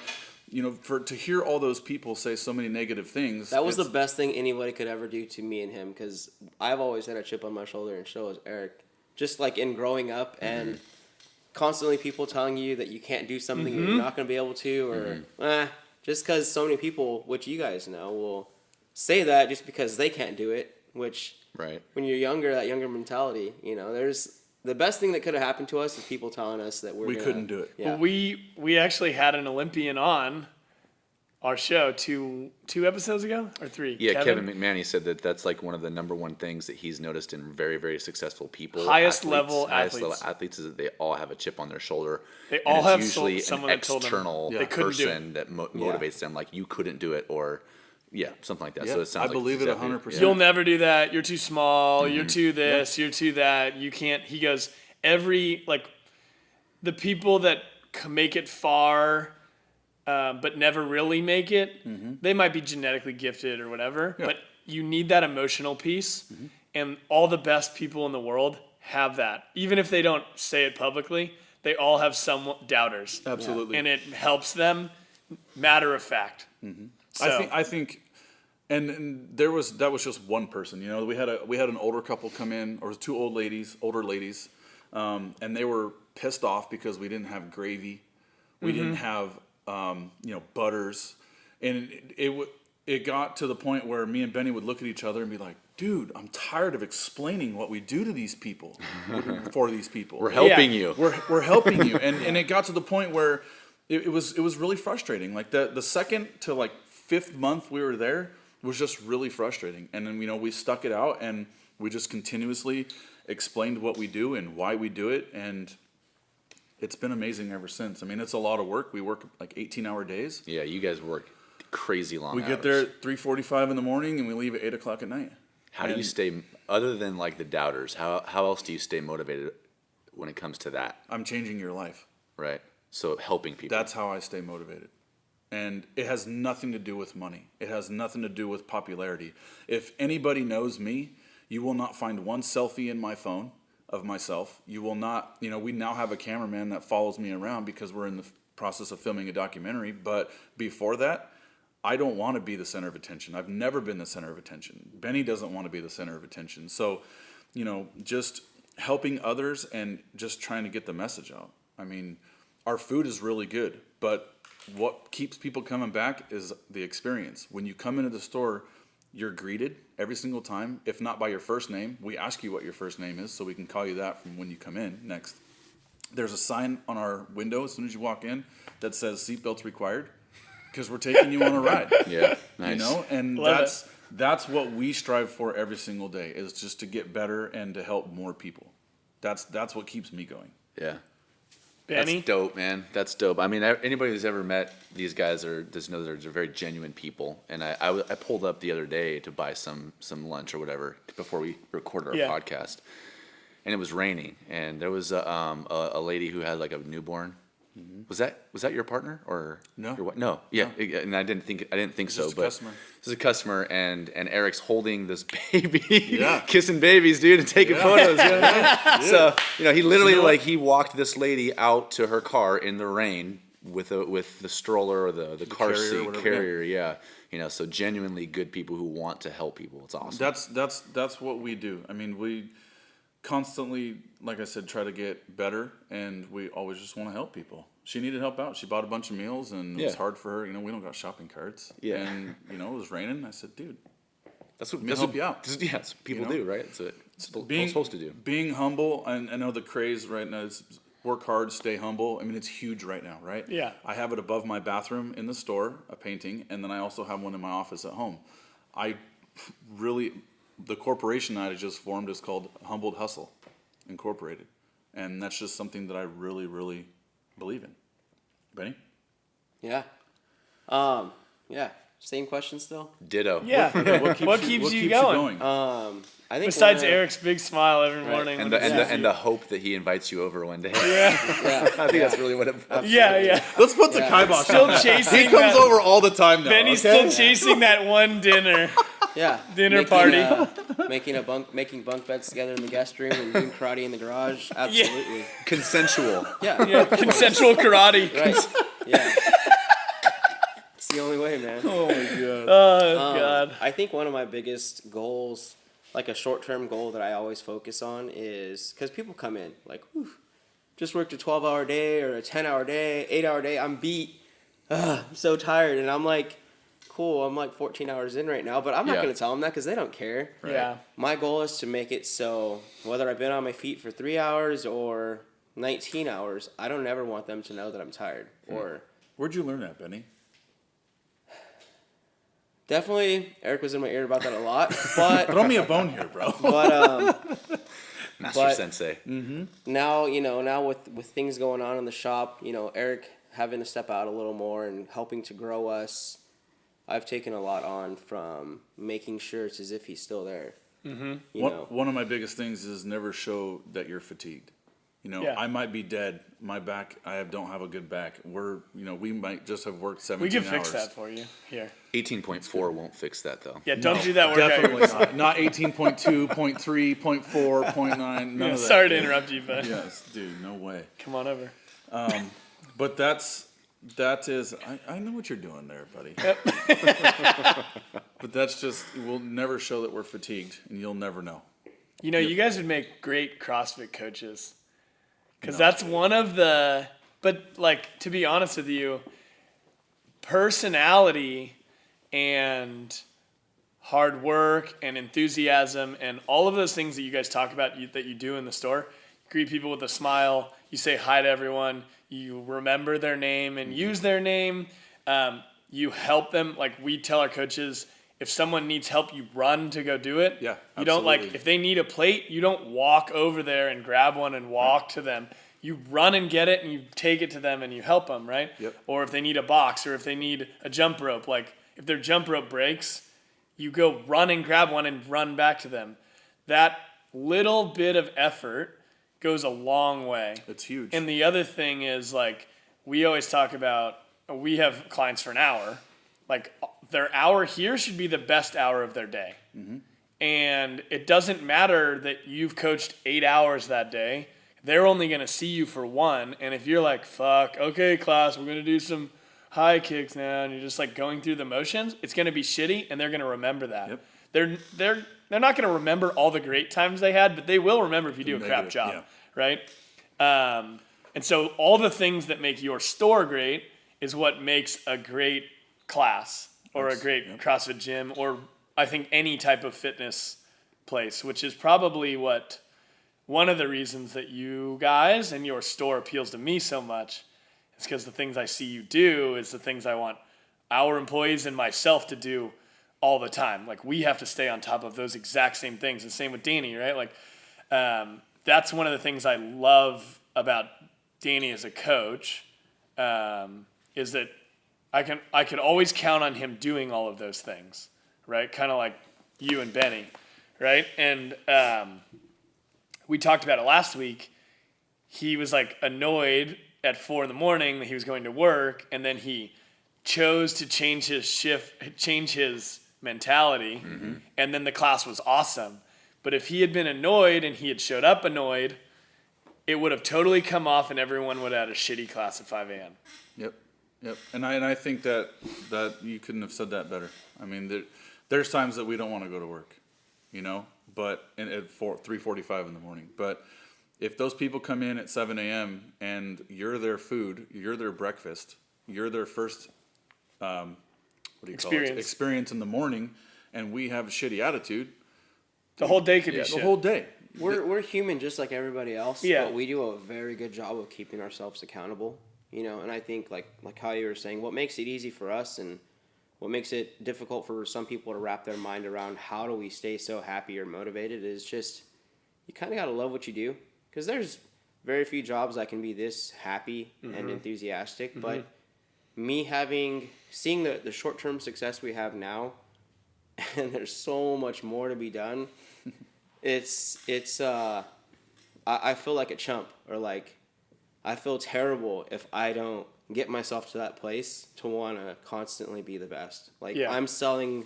to hear all those people say so many negative things. That was the it's- best thing anybody could ever do to me and him because I've always had a chip on my shoulder and so has Eric. Just like in growing up and constantly people telling you that you can't do something you're not going to be able to or just because so many people, which you guys know, will say that just because they can't do it, which Right. when you're younger, that younger mentality, there's the best thing that could have happened to us is people telling us that We couldn't do it. Yeah. Well, we actually had an Olympian on our show two episodes ago or 3. Yeah, Kevin McManey said that's like one of the number one things that he's noticed in very, very successful people. Highest level highest athletes. level athletes is that they all have a chip on their shoulder. They and all it's have usually someone an that told them external they couldn't do it. person that motivates them, like you couldn't do it, or something like that. Yeah, So it sounds I like believe it's it exactly- 100%. You'll never do that. You're too small. You're too this. You're too that. You can't. He goes, the people that make it far, but never really make it, they might be genetically gifted or whatever, but you need that emotional piece. And all the best people in the world have that. Even if they don't say it publicly, they all have some doubters. Absolutely. And it helps them, matter of fact. So, I think, and that was just one person. We had an older couple come in, or 2 older ladies, and they were pissed off because we didn't have gravy, we didn't have butters, and it got to the point where me and Benny would look at each other and be like, "Dude, I'm tired of explaining what we do to these people, for these people. We're helping Yeah. you. We're helping you," and it got to the point where it was really frustrating. Like the second to like 5th month we were there was just really frustrating, and then we stuck it out and we just continuously explained what we do and why we do it, and it's been amazing ever since. I mean, it's a lot of work. We work like 18-hour days. Yeah, you guys work crazy long We hours. get there at 3:45 in the morning and we leave at 8 o'clock at night. How do you stay, other than like the doubters, how else do you stay motivated when it comes to that, I'm changing your life. right? So helping people. That's how I stay motivated. And it has nothing to do with money. It has nothing to do with popularity. If anybody knows me, you will not find one selfie in my phone of myself. You will not, we now have a cameraman that follows me around because we're in the process of filming a documentary. But before that, I don't want to be the center of attention. I've never been the center of attention. Benny doesn't want to be the center of attention. So, just helping others and just trying to get the message out. I mean, our food is really good, but what keeps people coming back is the experience. When you come into the store, you're greeted every single time, if not by your first name. We ask you what your first name is so we can call you that from when you come in next. There's a sign on our window as soon as you walk in that says seatbelts required because we're taking you on a ride. Yeah, nice. And Love that's what we strive for every single day, is just to get better and to help more people. That's what keeps me going. Yeah. Benny, That's dope, man. That's dope. I mean, anybody who's ever met these guys just know they're very genuine people. And I pulled up the other day to buy some lunch or whatever before we recorded our podcast, and it was raining, and there was a lady who had like a newborn, Was that your partner or No. Your, no, yeah, and I didn't think so. just a But customer. this is a customer, and Eric's holding this baby, Yeah. kissing babies, dude, and taking photos. You know what I mean? So he literally You know what? he walked this lady out to her car in the rain with the stroller or the car carrier or seat whatever, carrier. Yeah. So genuinely good people who want to help people. It's awesome. That's what we do. I mean, we constantly, like I said, try to get better, and we always just want to help people. She needed help out. She bought a bunch of meals, and it was Yeah. hard for her. We don't got shopping carts. Yeah. And it was raining. I said, dude, That's what help you out. That's what people do, right? It's what being supposed to do. Being humble, and I know the craze right now is work hard, stay humble. I mean, it's huge right now, right? Yeah. I have it above my bathroom in the store, a painting, and then I also have one in my office at home. The corporation that I just formed is called Humbled Hustle Incorporated, and that's just something that I really, really believe in. Benny? Yeah. Yeah. Same question still. Ditto. Yeah. What keeps you going? I think Besides one of- Eric's big smile every morning. And when the, he and, the, sees and you. the hope that he invites you over one day. Yeah. Yeah. I think that's really what it Yeah. Let's put the Yeah. kibosh Still on that. chasing He comes that- over all the time now. Benny's okay? still chasing that one dinner. Yeah. Dinner party. Making bunk beds together in the guest room and doing karate in the garage. Absolutely. Consensual. Yeah. Yeah. Consensual karate. Right. Yeah. It's the only way, man. Oh my god. Oh God. I think one of my biggest goals, like a short-term goal that I always focus on, is because people come in like, "Whew, just worked a 12-hour day or a 10-hour day, 8-hour day. I'm beat. I'm so tired." And I'm like, cool, I'm like 14 hours in right now, but I'm not Yeah. going to tell them that because they don't care. Yeah. My goal is to make it so whether I've been on my feet for 3 hours or 19 hours, I don't ever want them to know that I'm tired. Or Where'd you learn that, Benny? definitely, Eric was in my ear about that a lot, but Throw me a bone here, bro. Master But- Sensei. now with things going on in the shop, Eric having to step out a little more and helping to grow us, I've taken a lot on from making sure it's as if he's still there. Mm-hmm. One of my biggest things is never show that you're fatigued. Yeah. I might be dead. My back, don't have a good back. We might just have worked 17 We hours. can fix that for you. Here. 18.4 won't fix that though. Yeah. Don't No, do that workout. Definitely not. Not 18.2, 0.3, 0.4, 0.9. None Yeah, of that. sorry to interrupt you, but Yes, dude, no way. come on over. But that is, I know what you're doing there, buddy. But that's just, we'll never show that we're fatigued, and you'll never know. You guys would make great CrossFit coaches. Because that's one of the, but like, to be honest with you, personality and hard work and enthusiasm and all of those things that you guys talk about that you do in the store, you greet people with a smile, you say hi to everyone, you remember their name and use their name, you help them. Like we tell our coaches, if someone needs help, you run to go do it. Yeah, You don't absolutely. if they need a plate, you don't walk over there and grab one and walk to them. You run and get it and you take it to them and you help them, right? Yep. Or if they need a box or if they need a jump rope, like if their jump rope breaks, you go run and grab one and run back to them. That little bit of effort goes a long way. It's huge. And the other thing is, like, we always talk about, we have clients for an hour. Like, their hour here should be the best hour of their day. Mm-hmm. And it doesn't matter that you've coached 8 hours that day. They're only going to see you for one. And if you're like, fuck, okay, class, we're going to do some high kicks now, and you're just, like, going through the motions, it's going to be shitty, and they're going to remember that. Yep. They're not going to remember all the great times they had, but they will remember if you do a crap Negative, job, yeah. right? And so all the things that make your store great is what makes a great class or a great CrossFit gym or I think any type of fitness place, which is probably what one of the reasons that you guys and your store appeals to me so much is because the things I see you do is the things I want our employees and myself to do all the time. Like we have to stay on top of those exact same things. And same with Danny, right? Like that's one of the things I love about Danny as a coach is that I could always count on him doing all of those things, right? Kind of like you and Benny, right? And we talked about it last week. He was like annoyed at 4 a.m. that he was going to work, and then he chose to change his shift, change his mentality, and then the class was awesome. But if he had been annoyed and he had showed up annoyed, it would have totally come off and everyone would have had a shitty class at 5 a.m. Yep. And I think that you couldn't have said that better. I mean, there's times that we don't want to go to work, but at 3:45 in the morning. But if those people come in at 7 a.m. and you're their food, you're their breakfast, you're their first experience in the morning, and we have a shitty attitude, the whole day could be the shit. whole day. We're human just like everybody else, Yeah. but we do a very good job of keeping ourselves accountable, and I think like how you were saying, what makes it easy for us and what makes it difficult for some people to wrap their mind around how do we stay so happy or motivated is just you kind of got to love what you do, because there's very few jobs that can be this happy and enthusiastic, but me seeing the short-term success we have now, and there's so much more to be done. I feel like a chump, or like I feel terrible if I don't get myself to that place to want to constantly be the best. Like I'm selling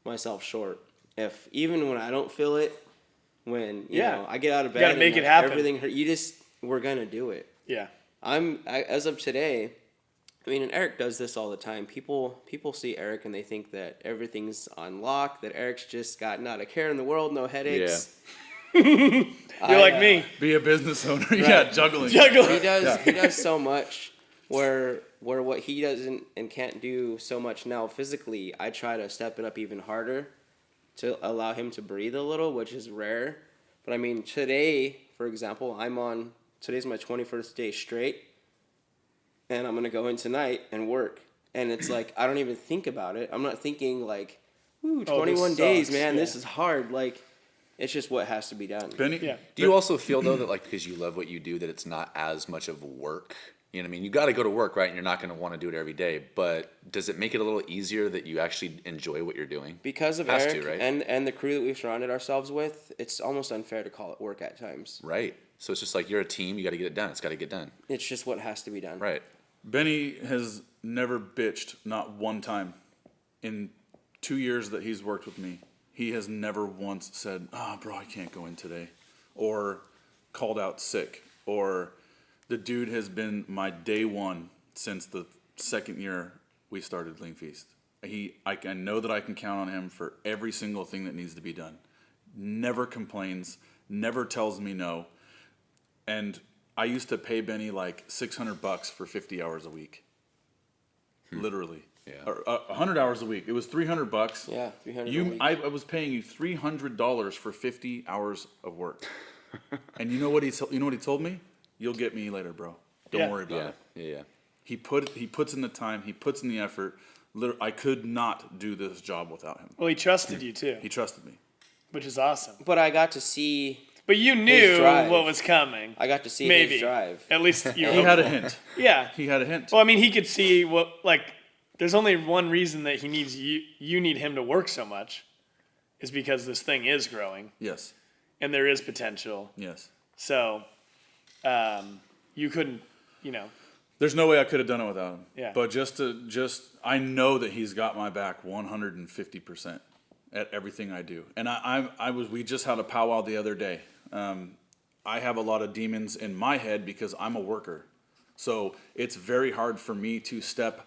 myself short. If even when I don't feel it, when I get out of bed, gotta make and it happen. everything hurt, we're gonna do it. Yeah. As of today, I mean, and Eric does this all the time. People see Eric and they think that everything's on lock, that Eric's just got not a care in the world, no headaches. You're like me. Be a business owner. Yeah, juggling. He does so much where what he doesn't and can't do so much now physically, I try to step it up even harder to allow him to breathe a little, which is rare. But I mean, today, for example, today's my 21st day straight. And I'm going to go in tonight and work. And it's like, I don't even think about it. I'm not thinking like, 21 days, sucks. man, Yeah. this is hard. Like, it's just what has to be done. Benny, Yeah. Do you also feel though that like because you love what you do that it's not as much of work? You know what I mean? You got to go to work, right? And you're not going to want to do it every day. But does it make it a little easier that you actually enjoy what you're doing? Because of Has Eric to, right? and the crew that we've surrounded ourselves with, it's almost unfair to call it work at times. Right. So it's just like you're a team. You got to get it done. It's got to get done. It's just what has to be done. Right. Benny has never bitched, not one time. In 2 years that he's worked with me, he has never once said, bro, I can't go in today. Or called out sick. Or the dude has been my day one since the second year we started LeanFeast. I know that I can count on him for every single thing that needs to be done. Never complains, never tells me no. And I used to pay Benny like $600 for 50 hours a week. Literally. Yeah. Or 100 hours a week. It was $300. Yeah, 300 a week. I was paying you $300 for 50 hours of work. And you know what he told me? You'll get me later, bro. Don't worry about it. Yeah. He puts in the time, he puts in the effort. I could not do this job without him. Well, he trusted you too, He trusted me. which is awesome. But I got to see But you knew drive. what was coming. I got to see Maybe. his drive. At least you He had a hint. Yeah. He had a hint. Well, I mean, he could see there's only one reason that he needs you need him to work so much is because this thing is growing Yes. and there is potential. Yes. So, you couldn't, There's no way I could have done it without him. Yeah. But I know that he's got my back 150% at everything I do. And we just had a powwow the other day. I have a lot of demons in my head because I'm a worker. So it's very hard for me to step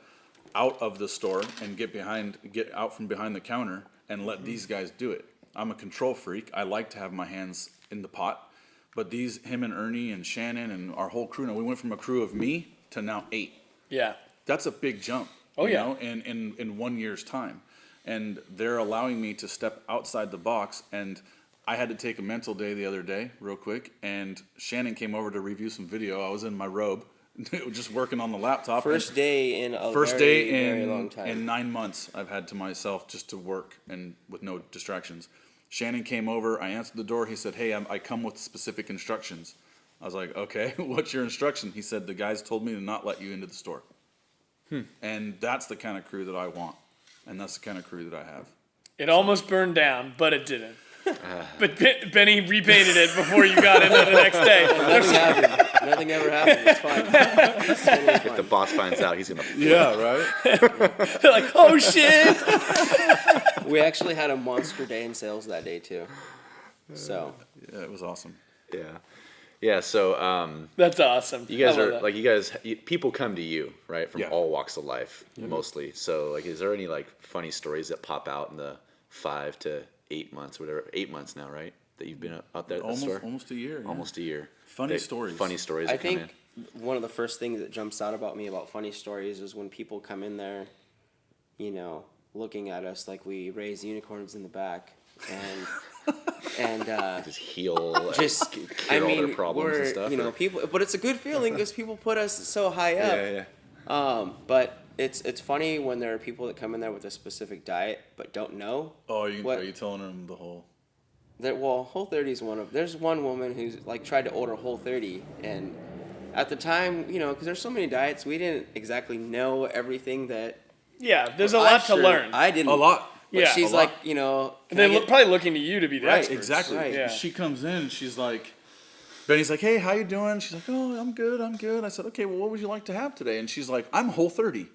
out of the store and get out from behind the counter and let these guys do it. I'm a control freak. I like to have my hands in the pot. But him and Ernie and Shannon and our whole crew, we went from a crew of me to now 8. yeah. That's a big jump. Oh, you yeah. know, in 1 year's time. And they're allowing me to step outside the box. And I had to take a mental day the other day, real quick. And Shannon came over to review some video. I was in my robe, just working on the laptop. First day in a very long time. In 9 months, I've had to myself just to work and with no distractions. Shannon came over. I answered the door. He said, "Hey, I come with specific instructions." I was like, "Okay, what's your instruction?" He said, "The guys told me to not let you into the store." And that's the kind of crew that I want. And that's the kind of crew that I have. It almost burned down, but it didn't. But Benny repainted it before you got in there the next day. Nothing happened. Nothing ever happened. It's fine. It's totally If the fine. boss finds out, he's gonna. Yeah, right. They're like, oh shit. We actually had a monster day in sales that day too. So Yeah, it was awesome. Yeah, yeah. So That's awesome. you guys I love are that. like people come to you, right, from Yeah. all walks of life mostly. So like, is there any like funny stories that pop out in the 5 to 8 months, whatever, 8 months now, right? That you've been out there at the store. Almost a year. Yeah. Almost a year. Funny stories. Funny stories I that come in. think one of the first things that jumps out about me about funny stories is when people come in there, looking at us like we raise unicorns in the back, and Just heal, just cure all their problems we're and stuff. or- people, but it's a good feeling because people put us so high up. yeah. But it's funny when there are people that come in there with a specific diet but don't know. Oh, What? are you telling them the whole? Whole30 is one of. There's one woman who's like tried to order Whole30, and at the time, because there's so many diets, we didn't exactly know everything that. Yeah, there's a I lot sure- to learn. I didn't. A lot. But Yeah, she's a like, lot. can They're I get- probably looking to you to be the Right, experts. Exactly. Right. Yeah. She comes in and she's like, Benny's like, hey, how you doing? She's like, oh, I'm good. I said, okay, well, what would you like to have today? And she's like, I'm Whole30.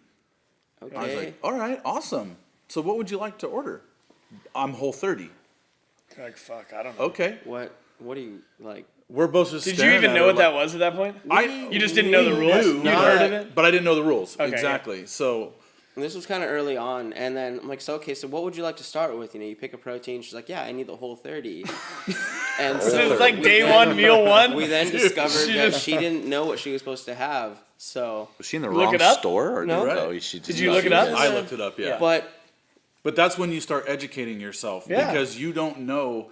Okay. I was like, all right, awesome. So what would you like to order? I'm Whole30. Like, fuck, I don't know. Okay. What do you like? We're both just Did you staring even at know her what like- that was at that point? You just didn't know the We rules? knew, You'd heard of it? But I didn't know the rules. Okay, exactly. So And this was kind of early on, and then I'm like, so what would you like to start with? You pick a protein. She's like, yeah, I need the Whole30. And So so it was like we day then- one, meal one? We then discovered She that just- she didn't know what she was supposed to have. So, Was she in the Look wrong it up? store? Or No. did, Right. oh, she just Did you thought look it you up? guys- I looked it up, yeah. But that's when you start educating yourself Yeah. because you don't know,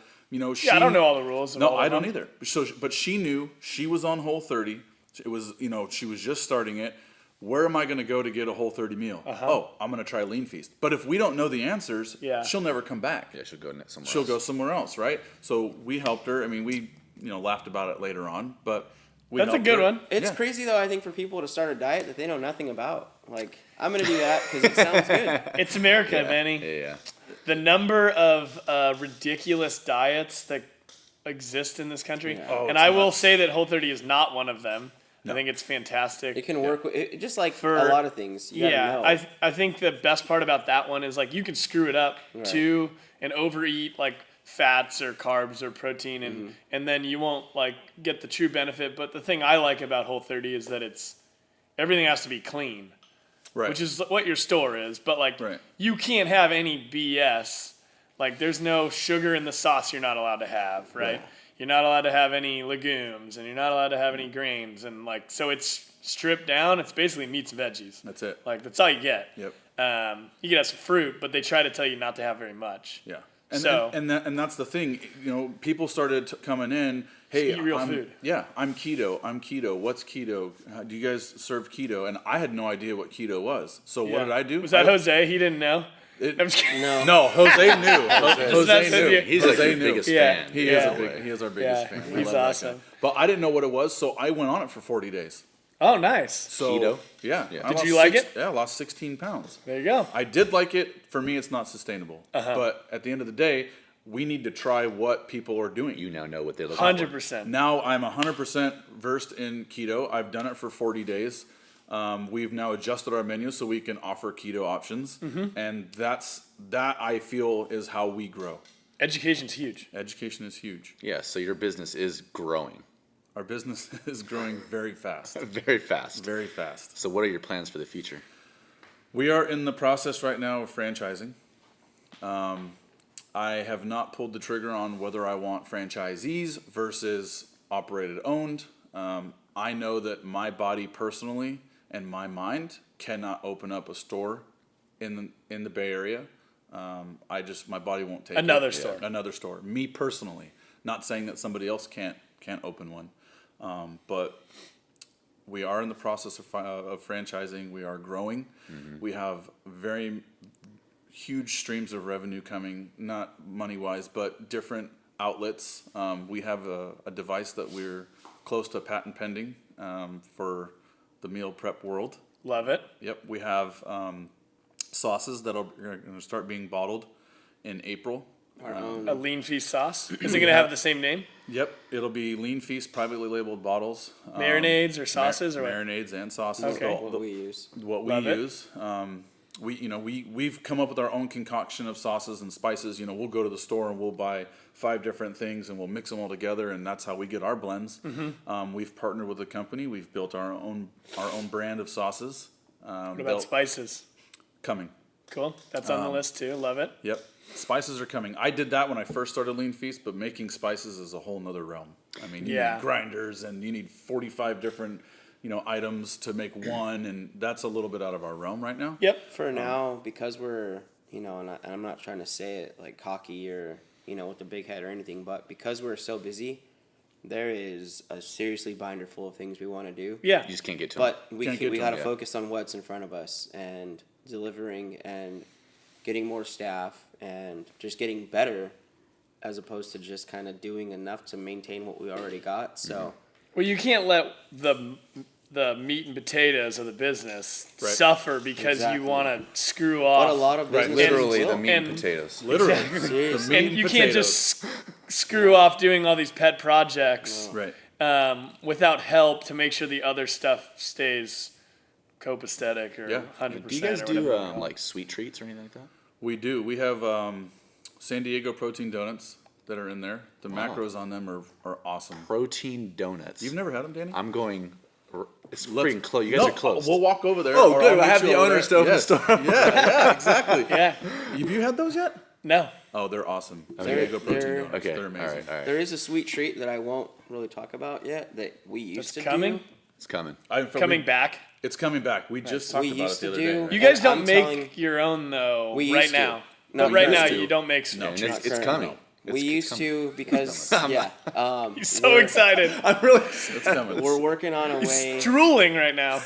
she. Yeah, I don't know all the rules. of No, all I of don't them. either. So, but she knew she was on Whole30. It was, she was just starting it. Where am I going to go to get a Whole30 meal? Oh, I'm going to try LeanFeast. But if we don't know the answers, Yeah. she'll never come back. Yeah, she'll go somewhere. She'll else. go somewhere else, right? So we helped her. I mean, we laughed about it later on, but we That's a helped good her. one. it's Yeah. crazy, though, I think, for people to start a diet that they know nothing about. Like, I'm going to do that because it sounds good. It's America, Yeah, Benny. yeah. The number of ridiculous diets that exist in this country. Yeah. Oh, And it's I will nuts. say that Whole30 is not one of them. I No. think it's fantastic. It can work with, just like For- a lot of things. You gotta Yeah, know. I think the best part about that one is like you can screw it up Right. too and overeat like fats or carbs or protein and then you won't like get the true benefit. But the thing I like about Whole30 is that everything has to be clean, Right. which is what your store is. But like Right. you can't have any BS. Like there's no sugar in the sauce you're not allowed to have, right? You're not allowed to have any legumes and you're not allowed to have any grains and like so it's stripped down. It's basically meats and veggies. That's it. Like that's all you get. Yep. You can have some fruit, but they try to tell you not to have very much. Yeah. And, So- and that's the thing, people started coming in, hey, Eat real I'm, food. Yeah, I'm keto. What's keto? Do you guys serve keto? And I had no idea what keto was. So what did I do? Was that Jose? He didn't know. It- I'm just kidding. No, Jose knew. Jose That's knew. it. He's like Jose your knew. biggest Yeah. fan. He Yeah. is our biggest Yeah, fan. he's I love that guy. awesome. But I didn't know what it was, so I went on it for 40 days. Oh, nice. So Keto? Yeah. Yeah. I Did lost you like it? Yeah, I lost 16 pounds. There you go. I did like it. For me, it's not sustainable. Uh-huh. But at the end of the day, we need to try what people are doing. You now know what they're looking 100%. Now I'm 100% versed in keto. I've done it for 40 days. We've now adjusted our menu so we can offer keto options, and that I feel is how we grow. Education's huge. Education is huge. for. Yeah, so your business is growing Our business is growing very fast, very fast. very fast. So what are your plans for the future? We are in the process right now of franchising. I have not pulled the trigger on whether I want franchisees versus operated owned. I know that my body personally and my mind cannot open up a store in the Bay Area. My body won't take Another it. store. Another store. Me personally, not saying that somebody else can't open one, but we are in the process of franchising. We are growing. We have very huge streams of revenue coming, not money wise, but different outlets. We have a device that we're close to patent pending for the meal prep world. Love it. Yep, we have sauces that are going to start being bottled in April. Our own. A LeanFeast sauce. Is it gonna have the same name? Yep, it'll be LeanFeast privately labeled bottles. Marinades or sauces or what? marinades and sauces. Okay. What we use. What we Love it. use. We've come up with our own concoction of sauces and spices. We'll go to the store and we'll buy 5 different things and we'll mix them all together, and that's how we get our blends. We've partnered with a company. We've built our own brand of sauces. What about spices? Coming? Cool. That's on the list too. Love it. Yep, spices are coming. I did that when I first started LeanFeast, but making spices is a whole nother realm. I mean, you Yeah. need grinders and you need 45 different items to make one, and that's a little bit out of our realm right now. Yep. For now, because we're, and I'm not trying to say it like cocky or, with the big head or anything, but because we're so busy, there is a seriously binder full of things we want to do. Yeah. You just can't get to them. But we Can't get to got to them, yeah. focus on what's in front of us and delivering and getting more staff and just getting better as opposed to just kind of doing enough to maintain what we already got. So Well, you can't let the meat and potatoes of the business Right. suffer because Exactly. you want to screw off. but a lot of Right, businesses Literally will. the meat and And- potatoes. Literally, Seriously. the meat and you and can't potatoes. just screw off doing all these pet projects Right. without help to make sure the other stuff stays copacetic or Yeah. 100%. Do you guys or do whatever. like sweet treats or anything like that? We do. We have San Diego protein donuts that are in there. The macros on them are awesome. Protein donuts. You've never had them, Danny? I'm going. It's Let's- freaking close. You guys No, are close. We'll walk over there. Oh, or good. I'll I meet have you the over owner there. still in the Yes. store. Yeah, exactly. Yeah. Have you had those yet? No. Oh, they're awesome. San They're- Diego protein they're- donuts. Okay. They're All amazing. right. All right. There is a sweet treat that I won't really talk about yet that we used It's to coming. do. It's coming. Coming back. It's coming back. We just talked We about used it the to other do- day. You guys And don't I'm make telling- your own though We right used to. now. No, But right we now used to. you don't make No, sweet And treats. it's currently. coming. We used to because He's so we're- excited. I'm really. It's coming. We're working on a way. He's drooling right now.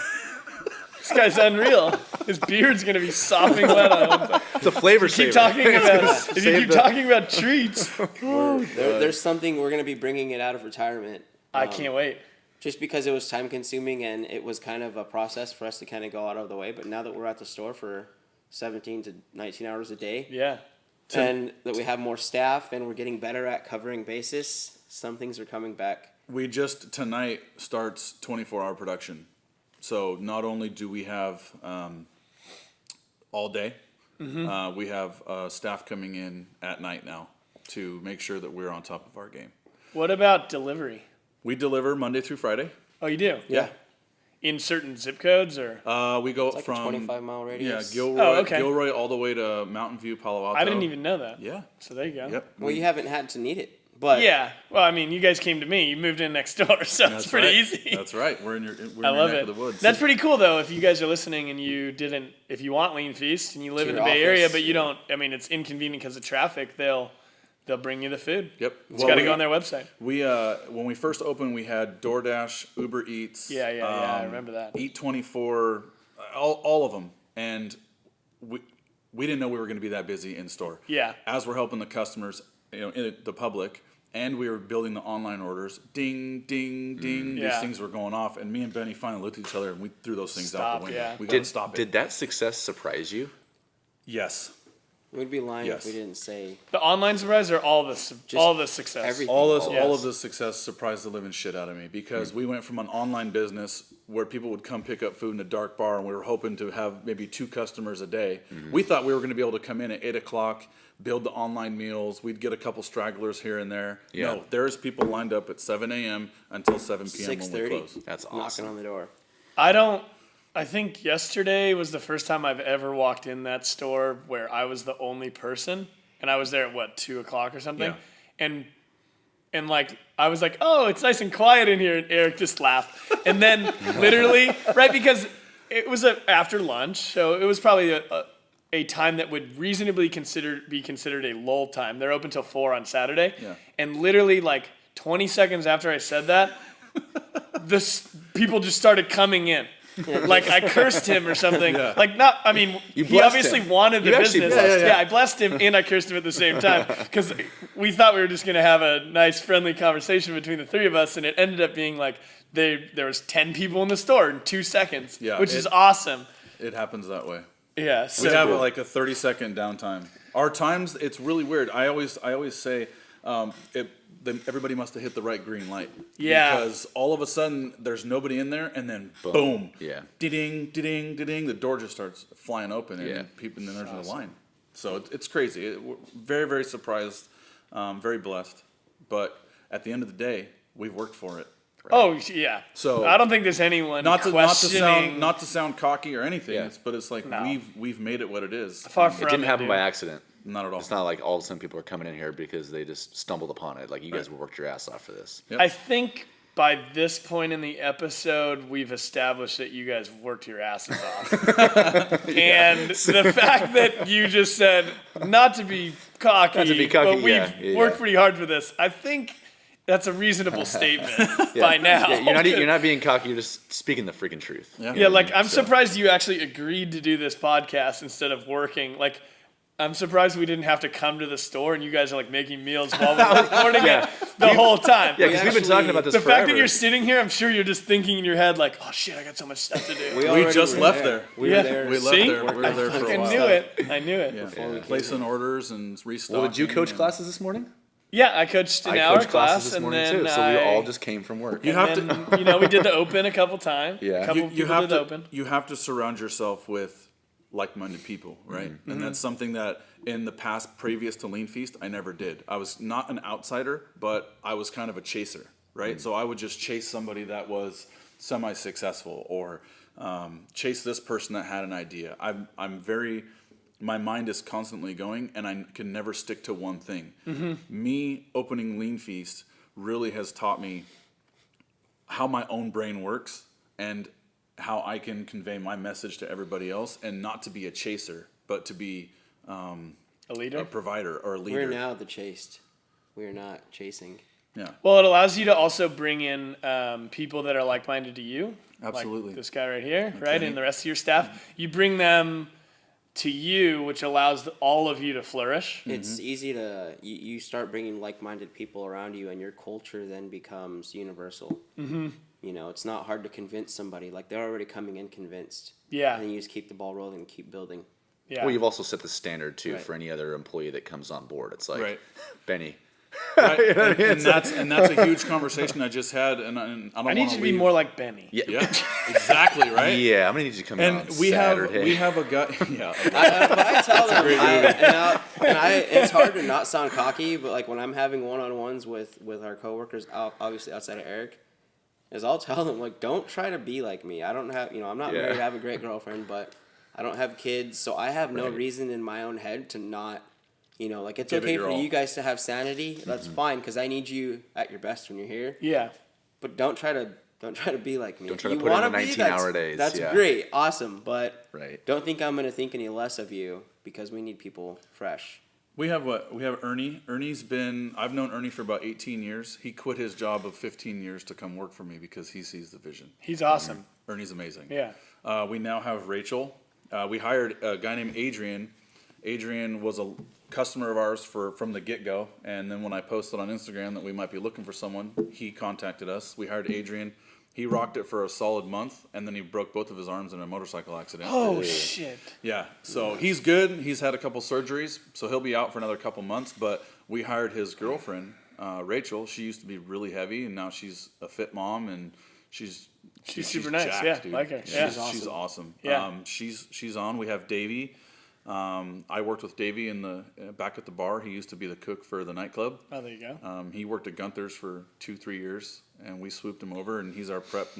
This guy's unreal. His beard's gonna be sopping wet on him. It's a flavor Keep saver. talking about. If you save keep the- talking about treats, There's something we're gonna be bringing it out of retirement. I can't wait. Just because it was time consuming and it was kind of a process for us to kind of go out of the way. But now that we're at the store for 17 to 19 hours a day, Yeah. and that we have more staff and we're getting better at covering bases, some things are coming back. We just tonight starts 24-hour production. So not only do we have all day, we have staff coming in at night now to make sure that we're on top of our game. What about delivery? We deliver Monday through Friday. Oh, you do? Yeah. In certain zip codes or? We go Like from a 25-mile yeah radius. Gilroy, Oh, okay. Gilroy all the way to Mountain View, Palo Alto. I didn't even know that. Yeah. So there you go. Yep. Well, you haven't had to need it, but Yeah. Well, I mean, you guys came to me. You moved in next door, so it's That's pretty right. easy. That's right. We're in your I love neck it. of the woods. That's pretty cool, though. If you guys are listening and you didn't, if you want LeanFeast and you live To in the your Bay Area, office, but you don't, I mean, it's inconvenient because of traffic. They'll bring you the food. Yep. It's got to go on their website. We when we first opened, we had DoorDash, Uber Eats. Yeah, I remember that. Eat24, all of them, and we didn't know we were going to be that busy in store. Yeah. As we're helping the customers, in the public, and we were building the online orders. Ding, ding, ding. These Yeah. things were going off, and me and Benny finally looked at each other and we threw those things out Stop, the window. yeah. We got to Did, stop it. did that success surprise you? Yes. we'd be lying Yes. if we didn't say The online surprise or all the success? everything. All Yes. of this success surprised the living shit out of me because we went from an online business where people would come pick up food in a dark bar and we were hoping to have maybe 2 customers a day. We thought we were going to be able to come in at 8 o'clock, build the online meals. We'd get a couple stragglers here and there. Yeah. No, there's people lined up at 7 a.m. until 7 p.m. when we 6:30. close. That's knocking awesome. on the door. I think yesterday was the first time I've ever walked in that store where I was the only person, and I was there at 2 o'clock or something, Yeah. and like I was like, oh, it's nice and quiet in here, and Eric just laughed, and then literally right because it was after lunch, so it was probably a time that would reasonably be considered a lull time. They're open till 4 on Saturday, Yeah. and literally like 20 seconds after I said that, people just started coming in. Like I cursed him or something. Yeah. Like not. I mean, You he blessed obviously him. wanted the You actually business. blessed him. Yeah, I blessed him and I cursed him at the same time because we thought we were just gonna have a nice, friendly conversation between the three of us, and it ended up being like there was 10 people in the store in 2 seconds, Yeah, which is awesome. It happens that way. Yeah. We So have like a 30-second downtime. Our times, it's really weird. I always say, everybody must have hit the right green light. Yeah. Because all of a sudden there's nobody in there, and then boom. Yeah. Ding, ding, ding. The door just starts flying open, and Yeah. people, and then there's a line. So it's crazy. We're very, very surprised, very blessed. But at the end of the day, we've worked for it. Oh yeah. So I don't think there's anyone questioning. not to sound cocky or anything. Yeah. But it's like No. we've made it what it is. Far from It didn't happen dude. by accident. Not at all. It's not like all of a sudden people are coming in here because they just stumbled upon it. Like, you guys worked your ass off for this. Yep. I think by this point in the episode, we've established that you guys worked your asses off. And the fact that you just said, not to be cocky, but we've worked yeah. pretty hard for this, I think that's a reasonable statement by now. Yeah, you're not being cocky. You're just speaking the freaking truth. Yeah. Yeah, like, I'm surprised you actually agreed to do this podcast instead of working. Like, I'm surprised we didn't have to come to the store and you guys are like making meals while we're recording it the whole time. Yeah, because we've been talking about this The forever. fact that you're sitting here, I'm sure you're just thinking in your head like, oh shit, I got so much stuff to do. We already just were left there. We Yeah. were there. We left See? there. We were there for I a while. knew it. I knew it. Yeah. Placing orders and restocking. Well, did you coach and- classes this morning? Yeah, I coached an I hour coached class classes this and morning then too. So we all just came from work. You have to. to, you know, we did the open a couple times. Yeah. A couple You people have did the to. open. You have to surround yourself with like-minded people, right? Mm-hmm. And that's something that in the past, previous to LeanFeast, I never did. I was not an outsider, but I was kind of a chaser, right? So I would just chase somebody that was semi-successful, or chase this person that had an idea. I'm very. My mind is constantly going, and I can never stick to one thing. Me opening LeanFeast really has taught me how my own brain works and how I can convey my message to everybody else, and not to be a chaser, but to be A leader. a provider or a leader. We're now the chased. We are not chasing. Yeah, Well, it allows you to also bring in people that are like-minded to you. Absolutely. Like this guy right here, right? And the rest of your staff. You bring them to you, which allows all of you to flourish. It's easy to you start bringing like-minded people around you, and your culture then becomes universal. Mm-hmm. You know, it's not hard to convince somebody. Like, they're already coming in convinced. Yeah. And then you just keep the ball rolling and keep building. Yeah. Well, you've also set the standard too Right. for any other employee that comes on board. It's like, Right. Benny. right? and that's a huge conversation I just had, and I don't I want need you to be more like Benny. Yeah. Yeah, exactly, right. Yeah, I'm gonna need you to come in on And we Saturday. have a guy. Yeah, But I tell them, it's hard to not sound cocky, but like when I'm having one-on-ones with our coworkers, obviously outside of Eric, is I'll tell them, like, don't try to be like me. I don't have, I'm not Yeah. married, I have a great girlfriend, but I don't have kids, so I have no Right. reason in my own head to not, like, it's Give it okay your for all. you guys to have sanity. That's fine, because I need you at your best when you're here. Yeah. But don't try to be like me. Don't If try to you put in wanna the be, 19-hour days, That's yeah. great, awesome, but Right. don't think I'm gonna think any less of you because we need people fresh. we have Ernie. I've known Ernie for about 18 years. He quit his job of 15 years to come work for me because he sees the vision. He's awesome. Ernie's amazing. Yeah. We now have Rachel. We hired a guy named Adrian. Adrian was a customer of ours from the get-go, and then when I posted on Instagram that we might be looking for someone, he contacted us. We hired Adrian. He rocked it for a solid month, and then he broke both of his arms in a motorcycle accident. Oh shit. Yeah, so he's good. He's had a couple surgeries, so he'll be out for another couple months, but we hired his girlfriend, Rachel. She used to be really heavy, and now she's a fit mom, and she's super nice, jacked, yeah, dude. like her, yeah. She's awesome. Yeah. She's on. We have Davey. I worked with Davey in the back at the bar. He used to be the cook for the nightclub. Oh, there you go. He worked at Gunther's for 2-3 years, and we swooped him over, and he's our prep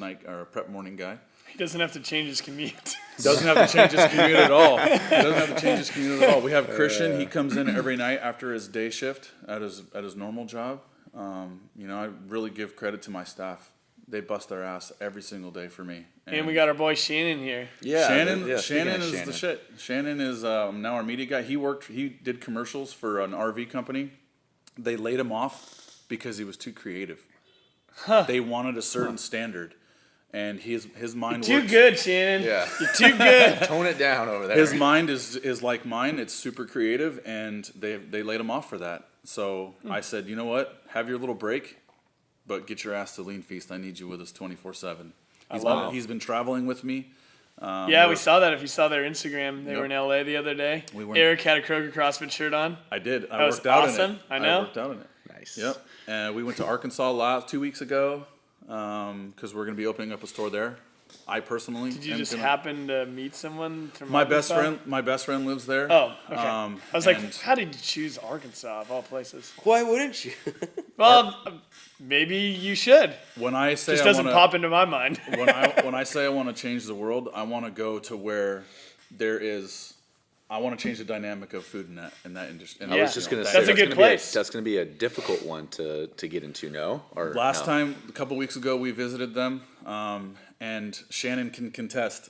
morning guy. He doesn't have to change his commute. Doesn't have to change his commute at all. Doesn't have to change his commute at all. We have Christian. He comes in every night after his day shift at his normal job. I really give credit to my staff. They bust their ass every single day for me. And we got our boy Shannon here. Yeah, Shannon speaking Shannon of is the shit. Shannon is now our media guy. He did commercials for an RV company. They laid him off because he was too creative. They wanted a certain standard, and his mind Too works. good, Shannon. Yeah. You're too good. Tone it down over there. His mind is like mine. It's super creative, and they laid him off for that. So I said, you know what? Have your little break, but get your ass to LeanFeast. I need you with us 24/7. love it. He's been traveling with me. Yeah, we saw that. If you saw their Instagram, they Yep. were in LA the other day. We went- Eric had a Kroger CrossFit shirt on. I did. I That was worked out awesome. in it. I know. worked out in it. Nice. Yep. And we went to Arkansas 2 weeks ago because we're going to be opening up a store there. I personally. Did you am just gonna- happen to meet someone from My best Arkansas? friend. My best friend lives there. Oh, okay. I was like, and- how did you choose Arkansas of all places? Why wouldn't you? Well, maybe you should. When I say Just I doesn't wanna, pop into my mind. when I say I want to change the world, I want to go to where there is. I want to change the dynamic of food in that industry. I was just gonna say That's a good gonna place. That's gonna be a difficult one to get into. No, or Last no? time, a couple weeks ago, we visited them, and Shannon can contest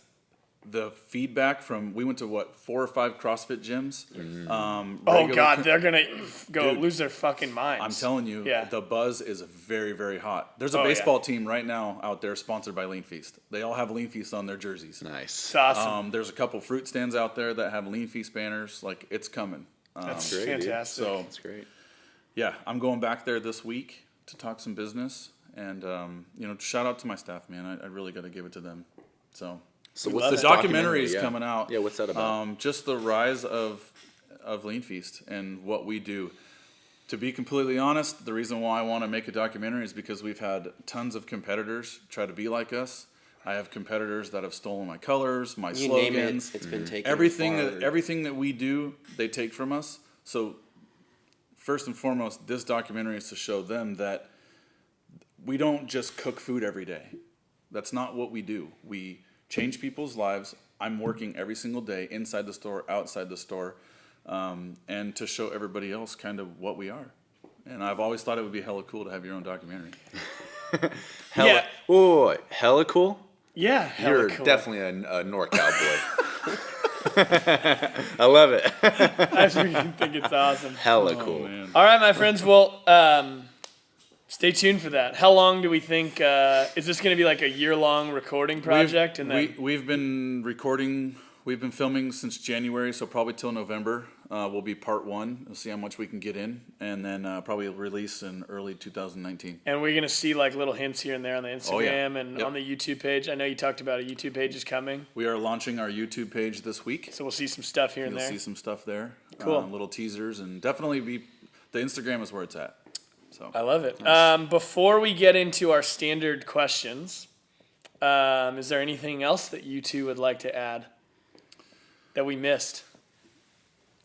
the feedback from. We went to 4 or 5 CrossFit gyms. Oh regular God, co- they're gonna go Dude, lose their fucking minds. I'm telling you, Yeah. the buzz is very, very hot. There's a Oh, yeah. baseball team right now out there sponsored by LeanFeast. They all have LeanFeast on their jerseys. Nice. It's awesome. There's a couple fruit stands out there that have LeanFeast banners. Like, it's coming. That's great, dude. fantastic. So, That's great. yeah, I'm going back there this week to talk some business. And, shout out to my staff, man. I really got to give it to them. So, So We what's love this it. documentary is yeah. coming out. Yeah, what's that about? Just the rise of LeanFeast and what we do. To be completely honest, the reason why I want to make a documentary is because we've had tons of competitors try to be like us. I have competitors that have stolen my colors, my You name it, slogans, it's been taken. everything that we do, they take from us. So first and foremost, this documentary is to show them that we don't just cook food every day. That's not what we do. We change people's lives. I'm working every single day inside the store, outside the store, and to show everybody else kind of what we are. And I've always thought it would be hella cool to have your own documentary. Hella, Yeah. whoa, hella cool. Yeah, hella You're cool. definitely a NorCal boy. I love it. I freaking think it's awesome. Hella cool. Man. All right, my friends. Well, stay tuned for that. How long do we think? Is this going to be like a year-long recording project? We've been recording, we've been filming since January, so probably till November will be part 1. We'll see how much we can get in, and then probably release in early 2019. And we're going to see like little hints here and there on the Instagram Oh, yeah. and Yep. on the YouTube page. I know you talked about a YouTube page is coming, We are launching our YouTube page this week. so we'll see some stuff here and You'll there. see some stuff there. Cool. Little teasers, and definitely the Instagram is where it's at. So I love it. Before we get into our standard questions, is there anything else that you two would like to add that we missed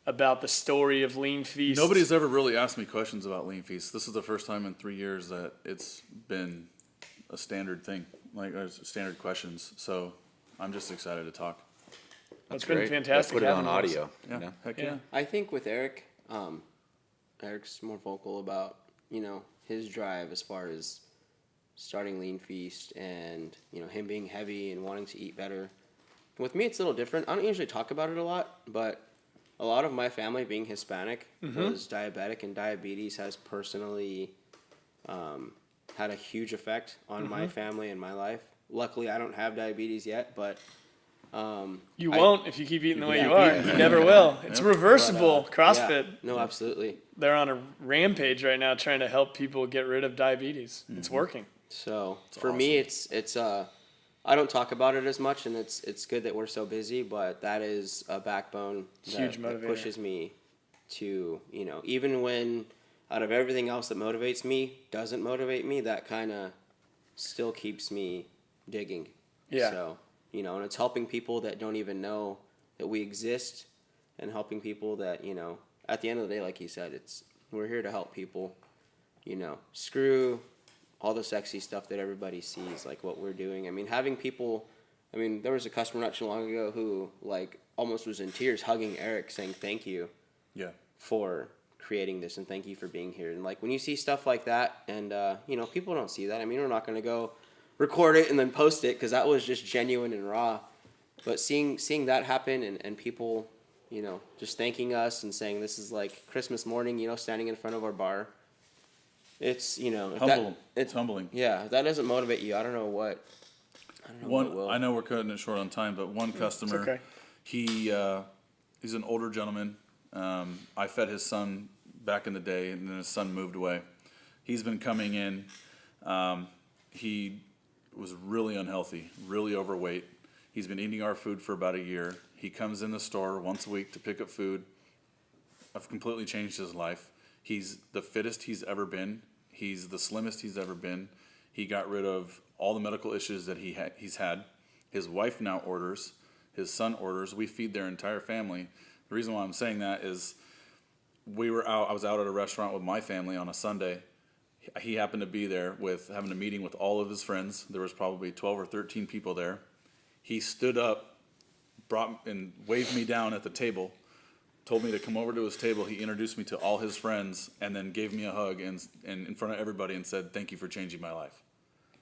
about the story of LeanFeast? nobody's ever really asked me questions about LeanFeast. This is the first time in 3 years that it's been a standard thing, like standard questions. So I'm just excited to talk. It's been Great. fantastic. Put it on having us. audio. Yeah, You know? heck Yeah. yeah. I think with Eric, Eric's more vocal about, his drive as far as starting LeanFeast and, him being heavy and wanting to eat better. With me, it's a little different. I don't usually talk about it a lot, but a lot of my family being Hispanic was diabetic, and diabetes has personally had a huge effect on my family and my life. Luckily, I don't have diabetes yet, but You I- won't if you keep eating the way Yeah, you are. yeah. You never will. It's reversible. But, CrossFit. yeah, no, absolutely. They're on a rampage right now trying to help people get rid of diabetes. It's working. So for me, it's I don't talk about it as much, and it's good that we're so busy. But that is a backbone Huge that motivator. pushes me to even when out of everything else that motivates me doesn't motivate me, that kind of still keeps me digging. Yeah. So and it's helping people that don't even know that we exist, and helping people that at the end of the day, like you said, we're here to help people. Screw all the sexy stuff that everybody sees, like what we're doing. I mean, having people, there was a customer not too long ago who almost was in tears hugging Eric saying thank you Yeah. for creating this and thank you for being here. And when you see stuff like that and, people don't see that. We're not going to go record it and then post it because that was just genuine and raw. But seeing that happen and people, just thanking us and saying this is like Christmas morning, standing in front of our bar. It's It's humbling. Yeah, if that doesn't motivate you, I don't know what what will. I know we're cutting it short on time, but one customer, okay. He's an older gentleman. I fed his son back in the day, and then his son moved away. He's been coming in. He was really unhealthy, really overweight. He's been eating our food for about a year. He comes in the store once a week to pick up food. I've completely changed his life. He's the fittest he's ever been. He's the slimmest he's ever been. He got rid of all the medical issues that he's had. His wife now orders. His son orders. We feed their entire family. The reason why I'm saying that is I was out at a restaurant with my family on a Sunday. He happened to be there having a meeting with all of his friends. There was probably 12 or 13 people there. He stood up, brought and waved me down at the table, told me to come over to his table. He introduced me to all his friends and then gave me a hug and in front of everybody and said, "Thank you for changing my life."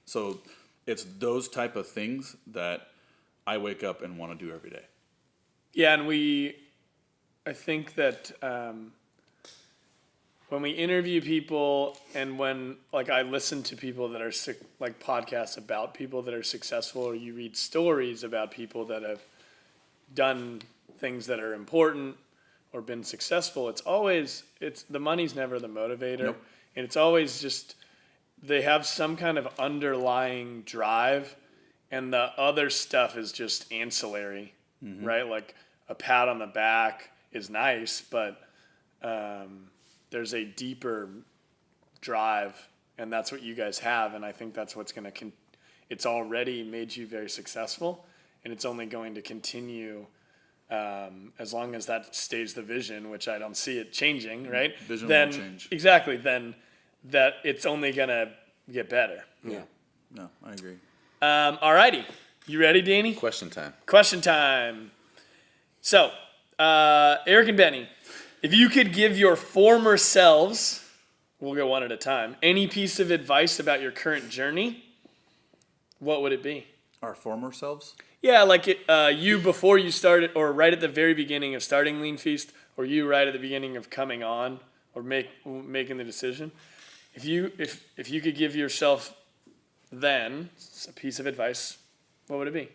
So it's those type of things that I wake up and want to do every day. Yeah, and I think that when we interview people and when like I listen to people that are like podcasts about people that are successful, or you read stories about people that have done things that are important or been successful, it's the money's never the motivator. Nope. And it's always just they have some kind of underlying drive, and the other stuff is just ancillary, right? Like a pat on the back is nice, but there's a deeper drive, and that's what you guys have. And I think that's what's going to it's already made you very successful, and it's only going to continue as long as that stays the vision, which I don't see it changing, right? Vision then won't change. Exactly. Then that it's only going to get better. Yeah. No, I agree. All righty. You ready, Danny? Question time. Question time. So, Eric and Benny, if you could give your former selves, we'll go one at a time, any piece of advice about your current journey, what would it be? Our former selves? Yeah, like you before you started, or right at the very beginning of starting LeanFeast, or you right at the beginning of coming on, or making the decision. If you could give yourself then a piece of advice, what would it be?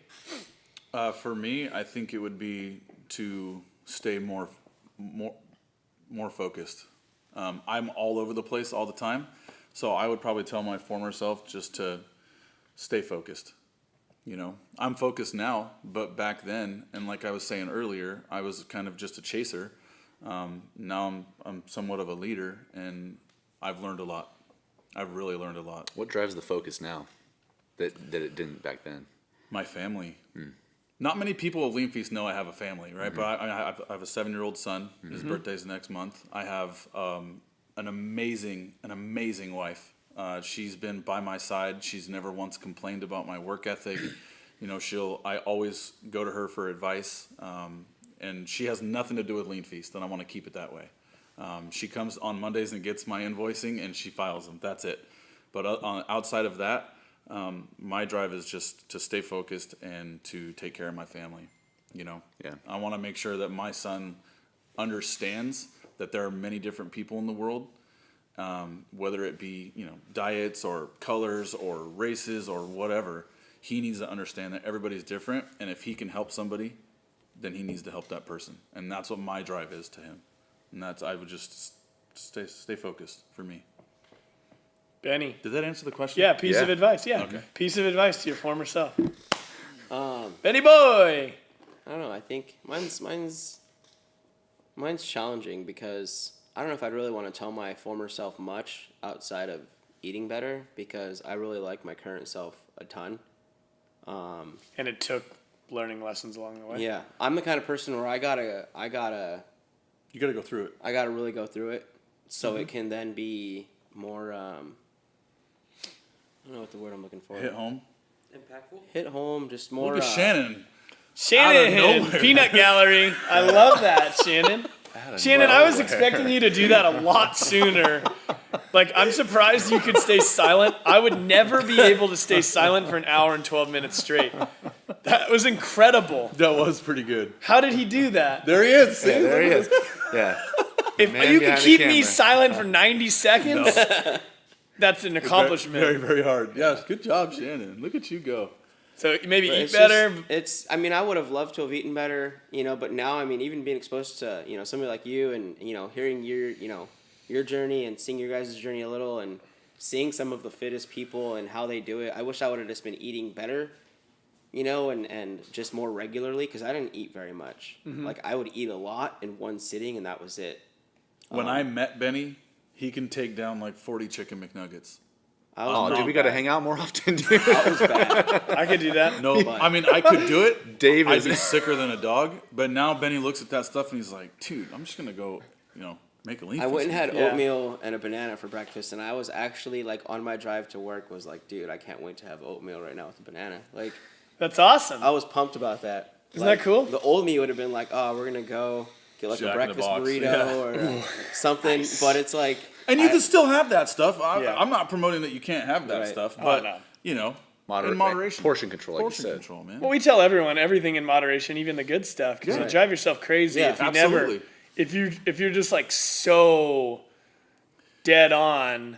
For me, I think it would be to stay more focused. I'm all over the place all the time, so I would probably tell my former self just to stay focused. You know, I'm focused now, but back then, and like I was saying earlier, I was kind of just a chaser. Now I'm somewhat of a leader, and I've learned a lot. I've really learned a lot. What drives the focus now that it didn't back then? My family. Not many people of LeanFeast know I have a family, right? But I have a 7-year-old son. His birthday's next month. I have an amazing wife. She's been by my side. She's never once complained about my work ethic. You know, I always go to her for advice. And she has nothing to do with LeanFeast, and I want to keep it that way. She comes on Mondays and gets my invoicing, and she files them. That's it. But outside of that, my drive is just to stay focused and to take care of my family. You know, Yeah. I want to make sure that my son understands that there are many different people in the world, whether it be diets or colors or races or whatever. He needs to understand that everybody's different, and if he can help somebody, then he needs to help that person, and that's what my drive is to him. And I would just stay focused for me. Benny. Did that answer the question? Yeah, piece Yeah. of advice. Yeah, Okay. piece of advice to your former self. Um, Benny boy. I don't know. I think mine's challenging because I don't know if I'd really want to tell my former self much outside of eating better, because I really like my current self a ton. And it took learning lessons along the way. Yeah, I'm the kind of person where I gotta You got to go through it. really go through it, so it can then be more. I don't know what the word I'm looking for. Hit home. Impactful? Hit home, just more. Look at Shannon. Shannon, nowhere. Peanut Gallery. I love that, Shannon. Shannon, I was expecting you to do that a lot sooner. Like, I'm surprised you could stay silent. I would never be able to stay silent for an hour and 12 minutes straight. That was incredible. That was pretty good. How did he do that? There he is. See? Yeah, there he is. Yeah. If Man you could behind the keep me camera. silent for 90 seconds, that's an accomplishment. Very, very hard. Yes, good job, Shannon. Look at you go. So maybe But eat it's better. I mean, I would have loved to have eaten better, but now, I mean, even being exposed to, somebody like you and, hearing your journey and seeing your guys' journey a little and seeing some of the fittest people and how they do it, I wish I would have just been eating better you know, and just more regularly because I didn't eat very much. Like I would eat a lot in one sitting, and that was it. When I met Benny, he can take down like 40 chicken McNuggets. I was Oh, pretty dude, we got to bad. hang out more often, dude. I was bad. I could do that. No, I mean, I could do it. Dave I'd is- be sicker than a dog. But now Benny looks at that stuff and he's like, dude, I'm just going to go, make a lean. I went and had Yeah. oatmeal and a banana for breakfast, and I was actually like on my drive to work was like, dude, I can't wait to have oatmeal right now with a banana. Like That's awesome. I was pumped about that. Isn't that cool? The old me would have been like, oh, we're gonna go get like Jack a in the breakfast Box. burrito Yeah. or something, but it's like. And you can still have that stuff. Yeah. I'm not promoting that you can't have that Right. stuff, Oh, but, no. in Moderate- moderation. portion control, like you Portion said. control, man. Well, we tell everyone everything in moderation, even the good stuff, because Yeah. you drive yourself crazy Yeah, if you absolutely. if you're just like so dead on.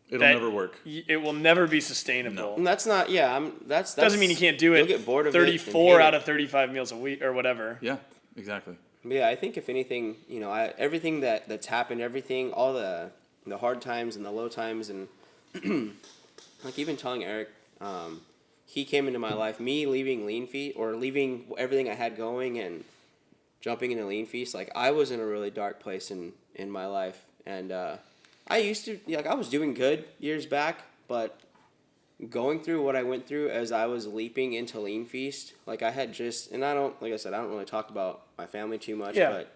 It'll that never work. It will never be sustainable. And that's not. Yeah, that's Doesn't mean you can't do you'll it. get bored of it and 34 hate out it. of 35 meals a week or whatever. Yeah, exactly. But yeah, I think if anything, everything that's happened, everything, all the hard times and the low times, and like even telling Eric, he came into my life, me leaving LeanFeast or leaving everything I had going and jumping into LeanFeast. Like I was in a really dark place in my life, and I used to I was doing good years back, but going through what I went through as I was leaping into LeanFeast, like I had just, and I don't, like I said, I don't really talk about my family too much, Yeah. but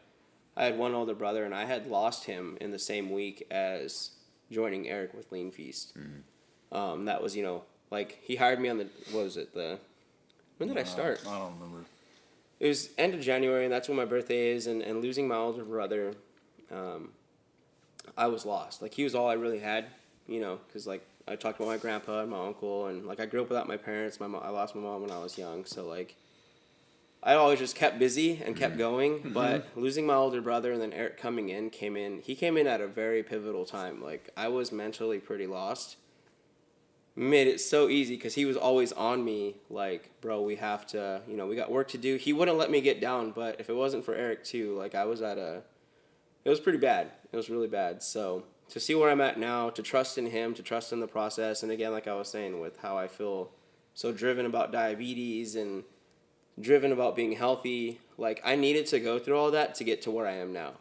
I had one older brother, and I had lost him in the same week as joining Eric with LeanFeast. That was, like he hired me on when did I start? I don't remember. It was end of January, and that's when my birthday is, and losing my older brother, I was lost. Like, he was all I really had, because, like, I talked about my grandpa and my uncle, and, like, I grew up without my parents. I lost my mom when I was young, so, like, I always just kept busy and kept going, but losing my older brother and then Eric he came in at a very pivotal time. Like, I was mentally pretty lost. Made it so easy because he was always on me, like, bro, we have to, we got work to do. He wouldn't let me get down, but if it wasn't for Eric too, like, it was pretty bad. It was really bad. So to see where I'm at now, to trust in him, to trust in the process, and again, like I was saying, with how I feel so driven about diabetes and driven about being healthy, like, I needed to go through all that to get to where I am now.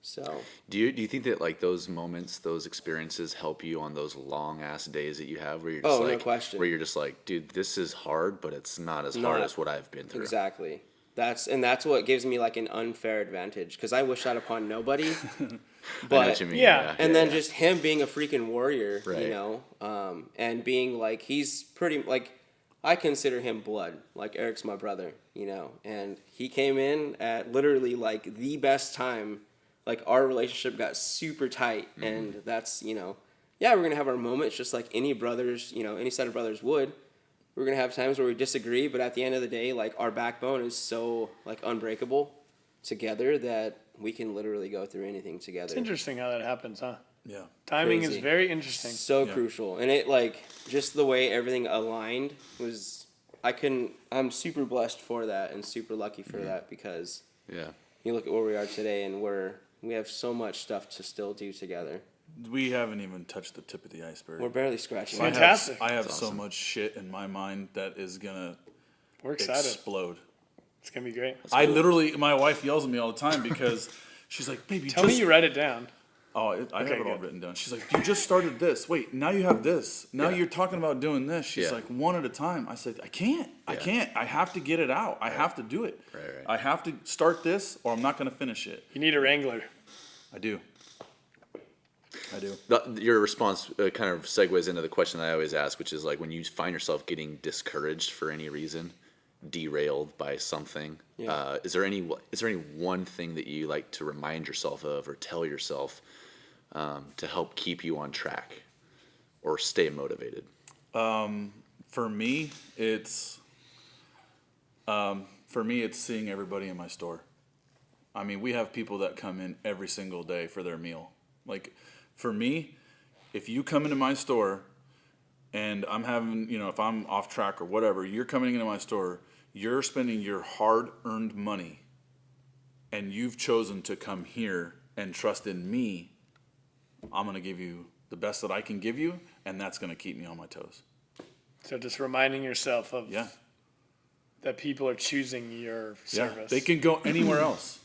So Do you think that like those moments, those experiences help you on those long ass days that you have where you're just no like, question. where you're just like, dude, this is hard, but it's not as hard Not- as what I've been through. exactly. That's what gives me like an unfair advantage because I wish that upon nobody. I know But what you mean. yeah. and then just him being a freaking warrior, Right. and being like, he's pretty, like, I consider him blood. Like, Eric's my brother, and he came in at literally like the best time. Like, our relationship got super tight, and that's, we're gonna have our moments just like any brothers, any set of brothers would. We're gonna have times where we disagree, but at the end of the day, like, our backbone is so like unbreakable together that we can literally go through anything together. It's interesting how that happens, huh? Yeah. Timing is Crazy. very interesting. So Yeah. crucial, and it, like, just the way everything aligned was, I'm super blessed for that and super lucky for that because Yeah. you look at where we are today and we have so much stuff to still do together. We haven't even touched the tip of the iceberg. We're barely scratching. I the have- Fantastic. I have That's so awesome. much shit in my mind that is gonna We're excited. explode. It's gonna be great. I literally, my wife yells at me all the time because she's like, "Baby, Tell me you write it down. Oh, I have it all good. written down. She's like, "You just started this. Wait, now you have this. Now Yeah. you're talking about doing this." She's Yeah. like, "One at a time." I said, "I can't. I Yeah. can't. I have to get it out. I have to do it. Right. I have to start this, or I'm not going to finish it." You need a wrangler. I do. Your response kind of segues into the question that I always ask, which is like when you find yourself getting discouraged for any reason, derailed by something. Yeah. Is there any one thing that you like to remind yourself of or tell yourself to help keep you on track or stay motivated? For me, it's seeing everybody in my store. I mean, we have people that come in every single day for their meal. Like, for me, if you come into my store and I'm having, if I'm off track or whatever, you're coming into my store, you're spending your hard-earned money, and you've chosen to come here and trust in me, I'm going to give you the best that I can give you, and that's going to keep me on my toes. So just reminding yourself of Yeah. that people are choosing your service. They can go anywhere else.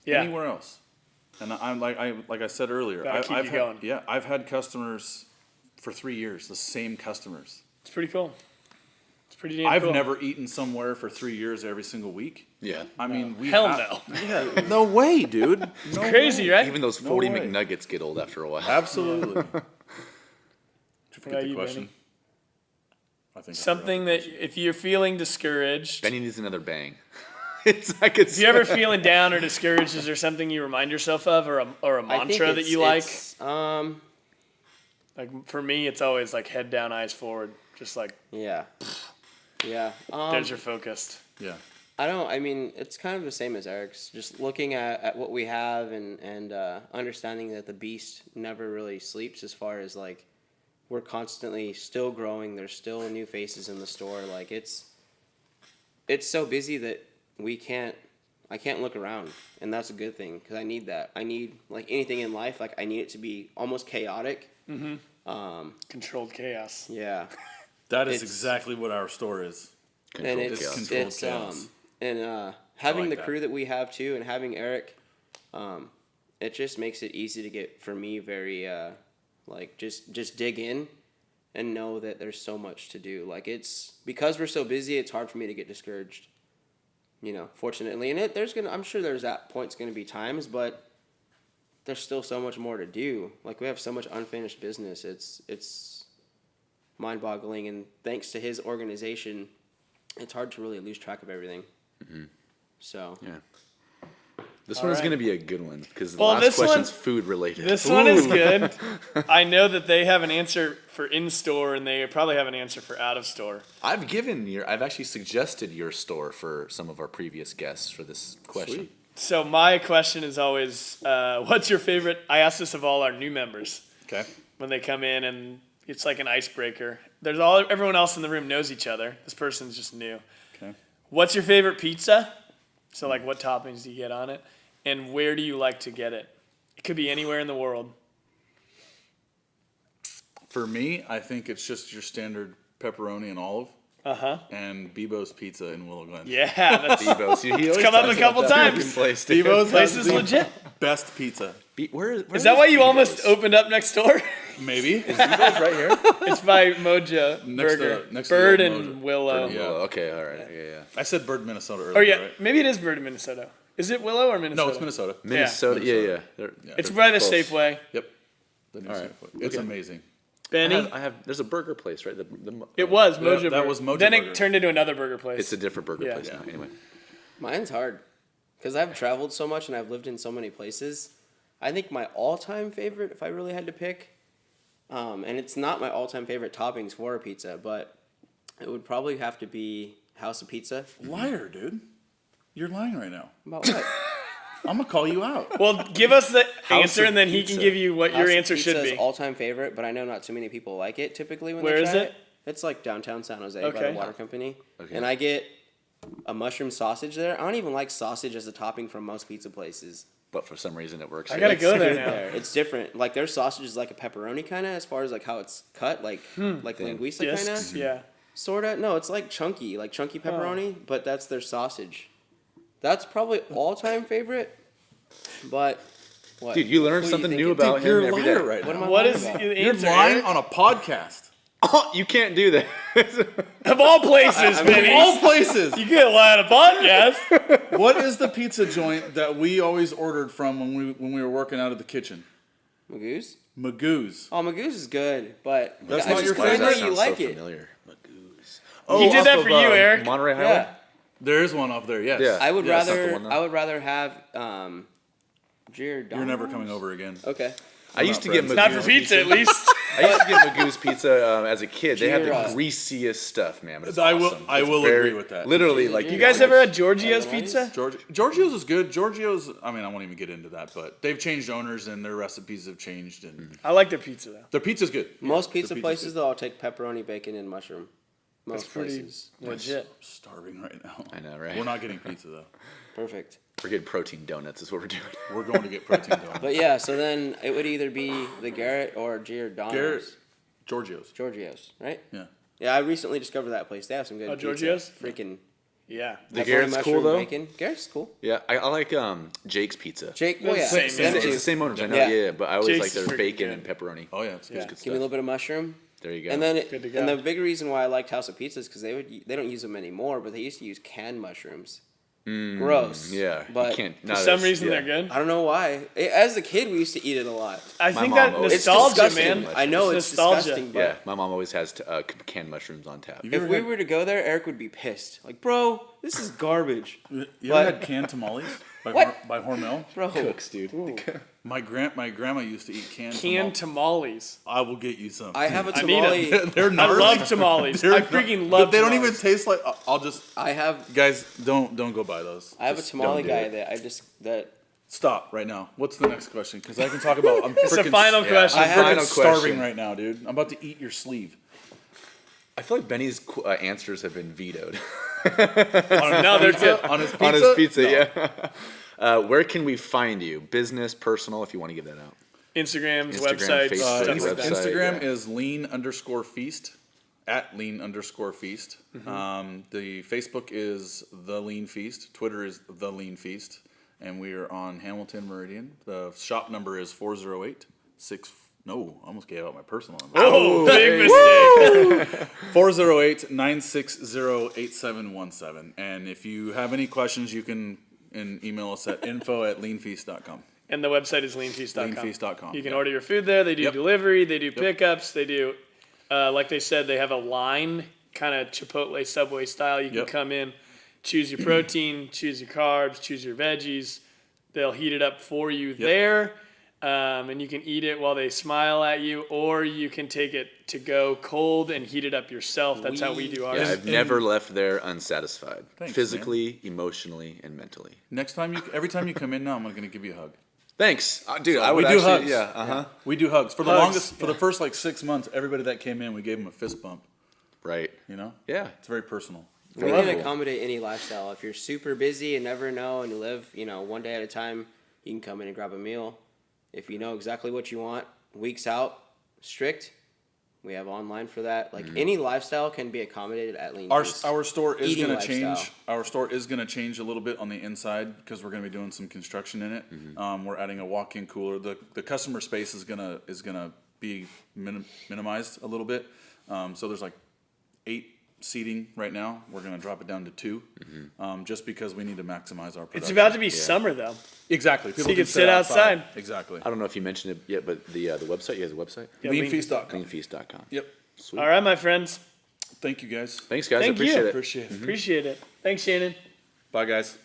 Yeah. Anywhere else. And I'm like I said earlier, Gotta keep you going. I've had customers for 3 years, the same customers. It's pretty cool. It's pretty damn I've cool. never eaten somewhere for 3 years every single week. Yeah. I mean, we Hell have, no. Yeah, no way, dude. It's crazy, right? Even those No 40 way. McNuggets get old after a while. Absolutely. Did you What forget about the you, question? Benny? I think I Something forgot the that question. if you're feeling discouraged, Benny needs another bang. It's like it's. if you're ever feeling down or discouraged, is there something you remind yourself of, or a I think mantra that you like? Like for me, it's always like head down, eyes forward. Just like Yeah. Yeah. there's your focused. Yeah. I mean, it's kind of the same as Eric's. Just looking at what we have and understanding that the beast never really sleeps as far as like we're constantly still growing. There's still new faces in the store. Like it's so busy that I can't look around, and that's a good thing because I need that. I need, like anything in life, like I need it to be almost chaotic. Controlled chaos. Yeah. That is It's- exactly what our store is. And Controlled it's chaos. Controlled it's chaos. having like the that. crew that we have too, and having Eric, it just makes it easy to get for me very like just dig in and know that there's so much to do. Like it's because we're so busy, it's hard for me to get discouraged. You know, fortunately, and I'm sure there's at points gonna be times, but there's still so much more to do. Like we have so much unfinished business. It's mind-boggling, and thanks to his organization, it's hard to really lose track of everything. So Yeah. This one's right. going to be a good one because the Well, last this question's one- food related. This one is good. I know that they have an answer for in store, and they probably have an answer for out of store. I've actually suggested your store for some of our previous guests for this question. Sweet. So my question is always, what's your favorite? I ask this of all our new members Okay. when they come in, and it's like an icebreaker. Everyone else in the room knows each other. This person's just new. Okay. What's your favorite pizza? So like, what toppings do you get on it, and where do you like to get it? It could be anywhere in the world. For me, I think it's just your standard pepperoni and olive and Bebo's Pizza in Willow Glen. Yeah, that's Bebo's. He always come up talks a couple about that times. fucking place, dude. Bebo's place has is the legit. best pizza. Where Is that why you Bebo's? almost opened up next door? Maybe. Bebo's right here? It's by Mojo Next to- Burger. next to Bird the and Mojo. Willow. Yeah. Oh, okay, all right. Yeah. I said Bird, Minnesota earlier, Oh yeah, right? maybe it is Bird in Minnesota. Is it Willow or Minnesota? No, it's Minnesota. Minnesota. Yeah. Minnesota. They're It's they're by the close. Safeway. Yep. The new Safeway. It's amazing. Benny. There's a burger place, right? It was Yeah, Mojo that Burger. was Mojo Then Burger. it turned into another burger place. It's a different burger Yeah. place now. Anyway. mine's hard because I've traveled so much and I've lived in so many places. I think my all-time favorite, if I really had to pick, and it's not my all-time favorite toppings for a pizza, but it would probably have to be House of Pizza. Liar, dude. You're lying right now. About what? I'm gonna call you out. Well, give us the answer, of and then he Pizza. can give you what your House of answer Pizza should is be. all-time favorite, but I know not too many people like it typically when Where they is try it? It's like downtown San Jose by Okay. the water company. Okay. And I get a mushroom sausage there. I don't even like sausage as a topping from most pizza places. But for some reason it works. I gotta here. go there Good now. there. It's different. Like their sausage is like a pepperoni kind of as far as like how it's cut, like Thin. linguiça kind Discs, of. yeah. Sorta. No, it's like chunky pepperoni, but that's their sausage. That's probably all-time favorite. But what? Dude, you learn Who something you new thinking? about You're him a every liar day. right What am now. I What lying is about? the You're answer? lying Eric? on a podcast. Oh, you can't do that. Of all places, Of Benny. all places. You can't lie on a podcast. What is the pizza joint that we always ordered from when we were working out of the kitchen? Magoo's? Magoo's. Oh, Magoo's is good, but That's I not just- your Why does favorite? that I know sound you like so it. familiar? Magoo's. He did that off for of, you, Eric. Monterey Highway? Yeah, There is one up there, yes. Yeah. I would Yeah, it's not the rather. one, though. I would rather have Giordano's. You're never coming over again. Okay. I used to get friends. Not for Magoo's pizza, at least. I used to get Magoo's pizza as a kid. They have the Gyros. greasiest stuff, man. But it's I will- awesome. I It's will agree with that. Literally, like You guys ever had Giorgio's pizza? Giorgio's is good. Giorgio's, I mean, I won't even get into that, but they've changed owners and their recipes have changed, and I like their pizza though. their pizza's good. Most Yeah, pizza their places, good. though, I'll take pepperoni, bacon, and mushroom. Most That's pretty places. legit. I'm starving right now. I know, right? We're not getting pizza though. Perfect. We're getting protein donuts is what we're doing. We're going to get protein donuts. But yeah, so then it would either be the Garrett or Giordano's. Garrett, Giorgio's. Giorgio's, right? Yeah. Yeah, I recently discovered that place. They have some good Oh, pizza. Giorgio's? Freaking, Yeah. The Pepperoni, Garrett's cool mushroom, though. Bacon. Garrett's cool. Yeah, I like Jake's Pizza. Jake, Well, yeah, same, It's, man. them it's too. the same owners, I know. Yeah. Yeah, but I always Jake's like is their freaking bacon good. and pepperoni. Oh yeah, it's Yeah. good Give stuff. me a little bit of mushroom. There you go. And then, Good to go. and the big reason why I liked House of Pizza is because they don't use them anymore, but they used to use canned mushrooms. Gross. Yeah, but you can't. For not some as- reason, yeah. they're good. I don't know why. As a kid, we used to eat it a lot. I My think mom that always- It's nostalgia, disgusting. man. I know it's nostalgia. disgusting, but Yeah, my mom always has canned mushrooms on tap. if we were to go there, Eric would be pissed. Like, bro, this is garbage. You But- ever had canned tamales by, What? by Hormel? Bro, Cooks, dude. My grandma used to eat canned Canned tamales. tamales. I will get you some. I have a I need 'em. tamale. They're I gnarly. love tamales. They're I not- freaking but love they don't tamales. even taste like. I'll just I have guys don't go buy those. I have a Just tamale do guy it. that stop right now. What's the next question? Because I can talk about. I'm It's the frickin' final yeah. question. I I'm have- freaking Final starving question. right now, dude. I'm about to eat your sleeve. I feel like Benny's answers have been vetoed No, they're good. On his pizza. on his pizza. No. Yeah. Where can we find you? Business, personal, if you want to give that out. Instagrams, Instagram, websites, Facebook, stuff like website. that. Instagram yeah. is lean_feast at lean_feast. The Facebook is the LeanFeast. Twitter is the LeanFeast, and we are on Hamilton Meridian. The shop number is 408 6. No, I almost gave out my personal number. Oh, big mistake. 408-960-8717. And if you have any questions, you can email us at info@leanfeast.com. And the website is leanfeast.com. Leanfeast.com, You can yeah. order your food there. They do Yep. delivery. They do pickups. They do, like they said, they have a line, kind of Chipotle Subway style. You can Yep. come in, choose your protein, choose your carbs, choose your veggies. They'll heat it up for you there. And you can eat it while they smile at you, or you can take it to go cold and heat it up yourself. That's how we do ours. Yeah, I've never left there unsatisfied. Thanks, Physically, emotionally, and mentally. Next time, every time you come in now, I'm going to give you a hug. Thanks, dude. I we would do actually, hugs. yeah, uh huh. We do hugs. For the Hugs, longest, for the first like 6 months, everybody that came in, we gave them a fist bump. Right. You know? Yeah. It's very personal. we Level. can accommodate any lifestyle. If you're super busy and never know and you live, one day at a time, you can come in and grab a meal. If you know exactly what you want, weeks out, strict, we have online for that. Like any lifestyle can be accommodated at Lean Feast. Our store is Eating going to change. lifestyle. Our store is going to change a little bit on the inside because we're going to be doing some construction in it. We're adding a walk-in cooler. The customer space is gonna be minimized a little bit. So there's like 8 seating right now. We're going to drop it down to 2, just because we need to maximize our production. It's about to be summer, though. Exactly. People you can sit outside. Exactly. I don't know if you mentioned it yet, but the website, you have a website? Yeah, Leanfeast.com. Leanfeast.com. Yep. Sweet. All right, my friends. Thank you guys. Thanks, guys. Thank I appreciate you. it. Appreciate it. Appreciate it. Thanks, Shannon. Bye guys.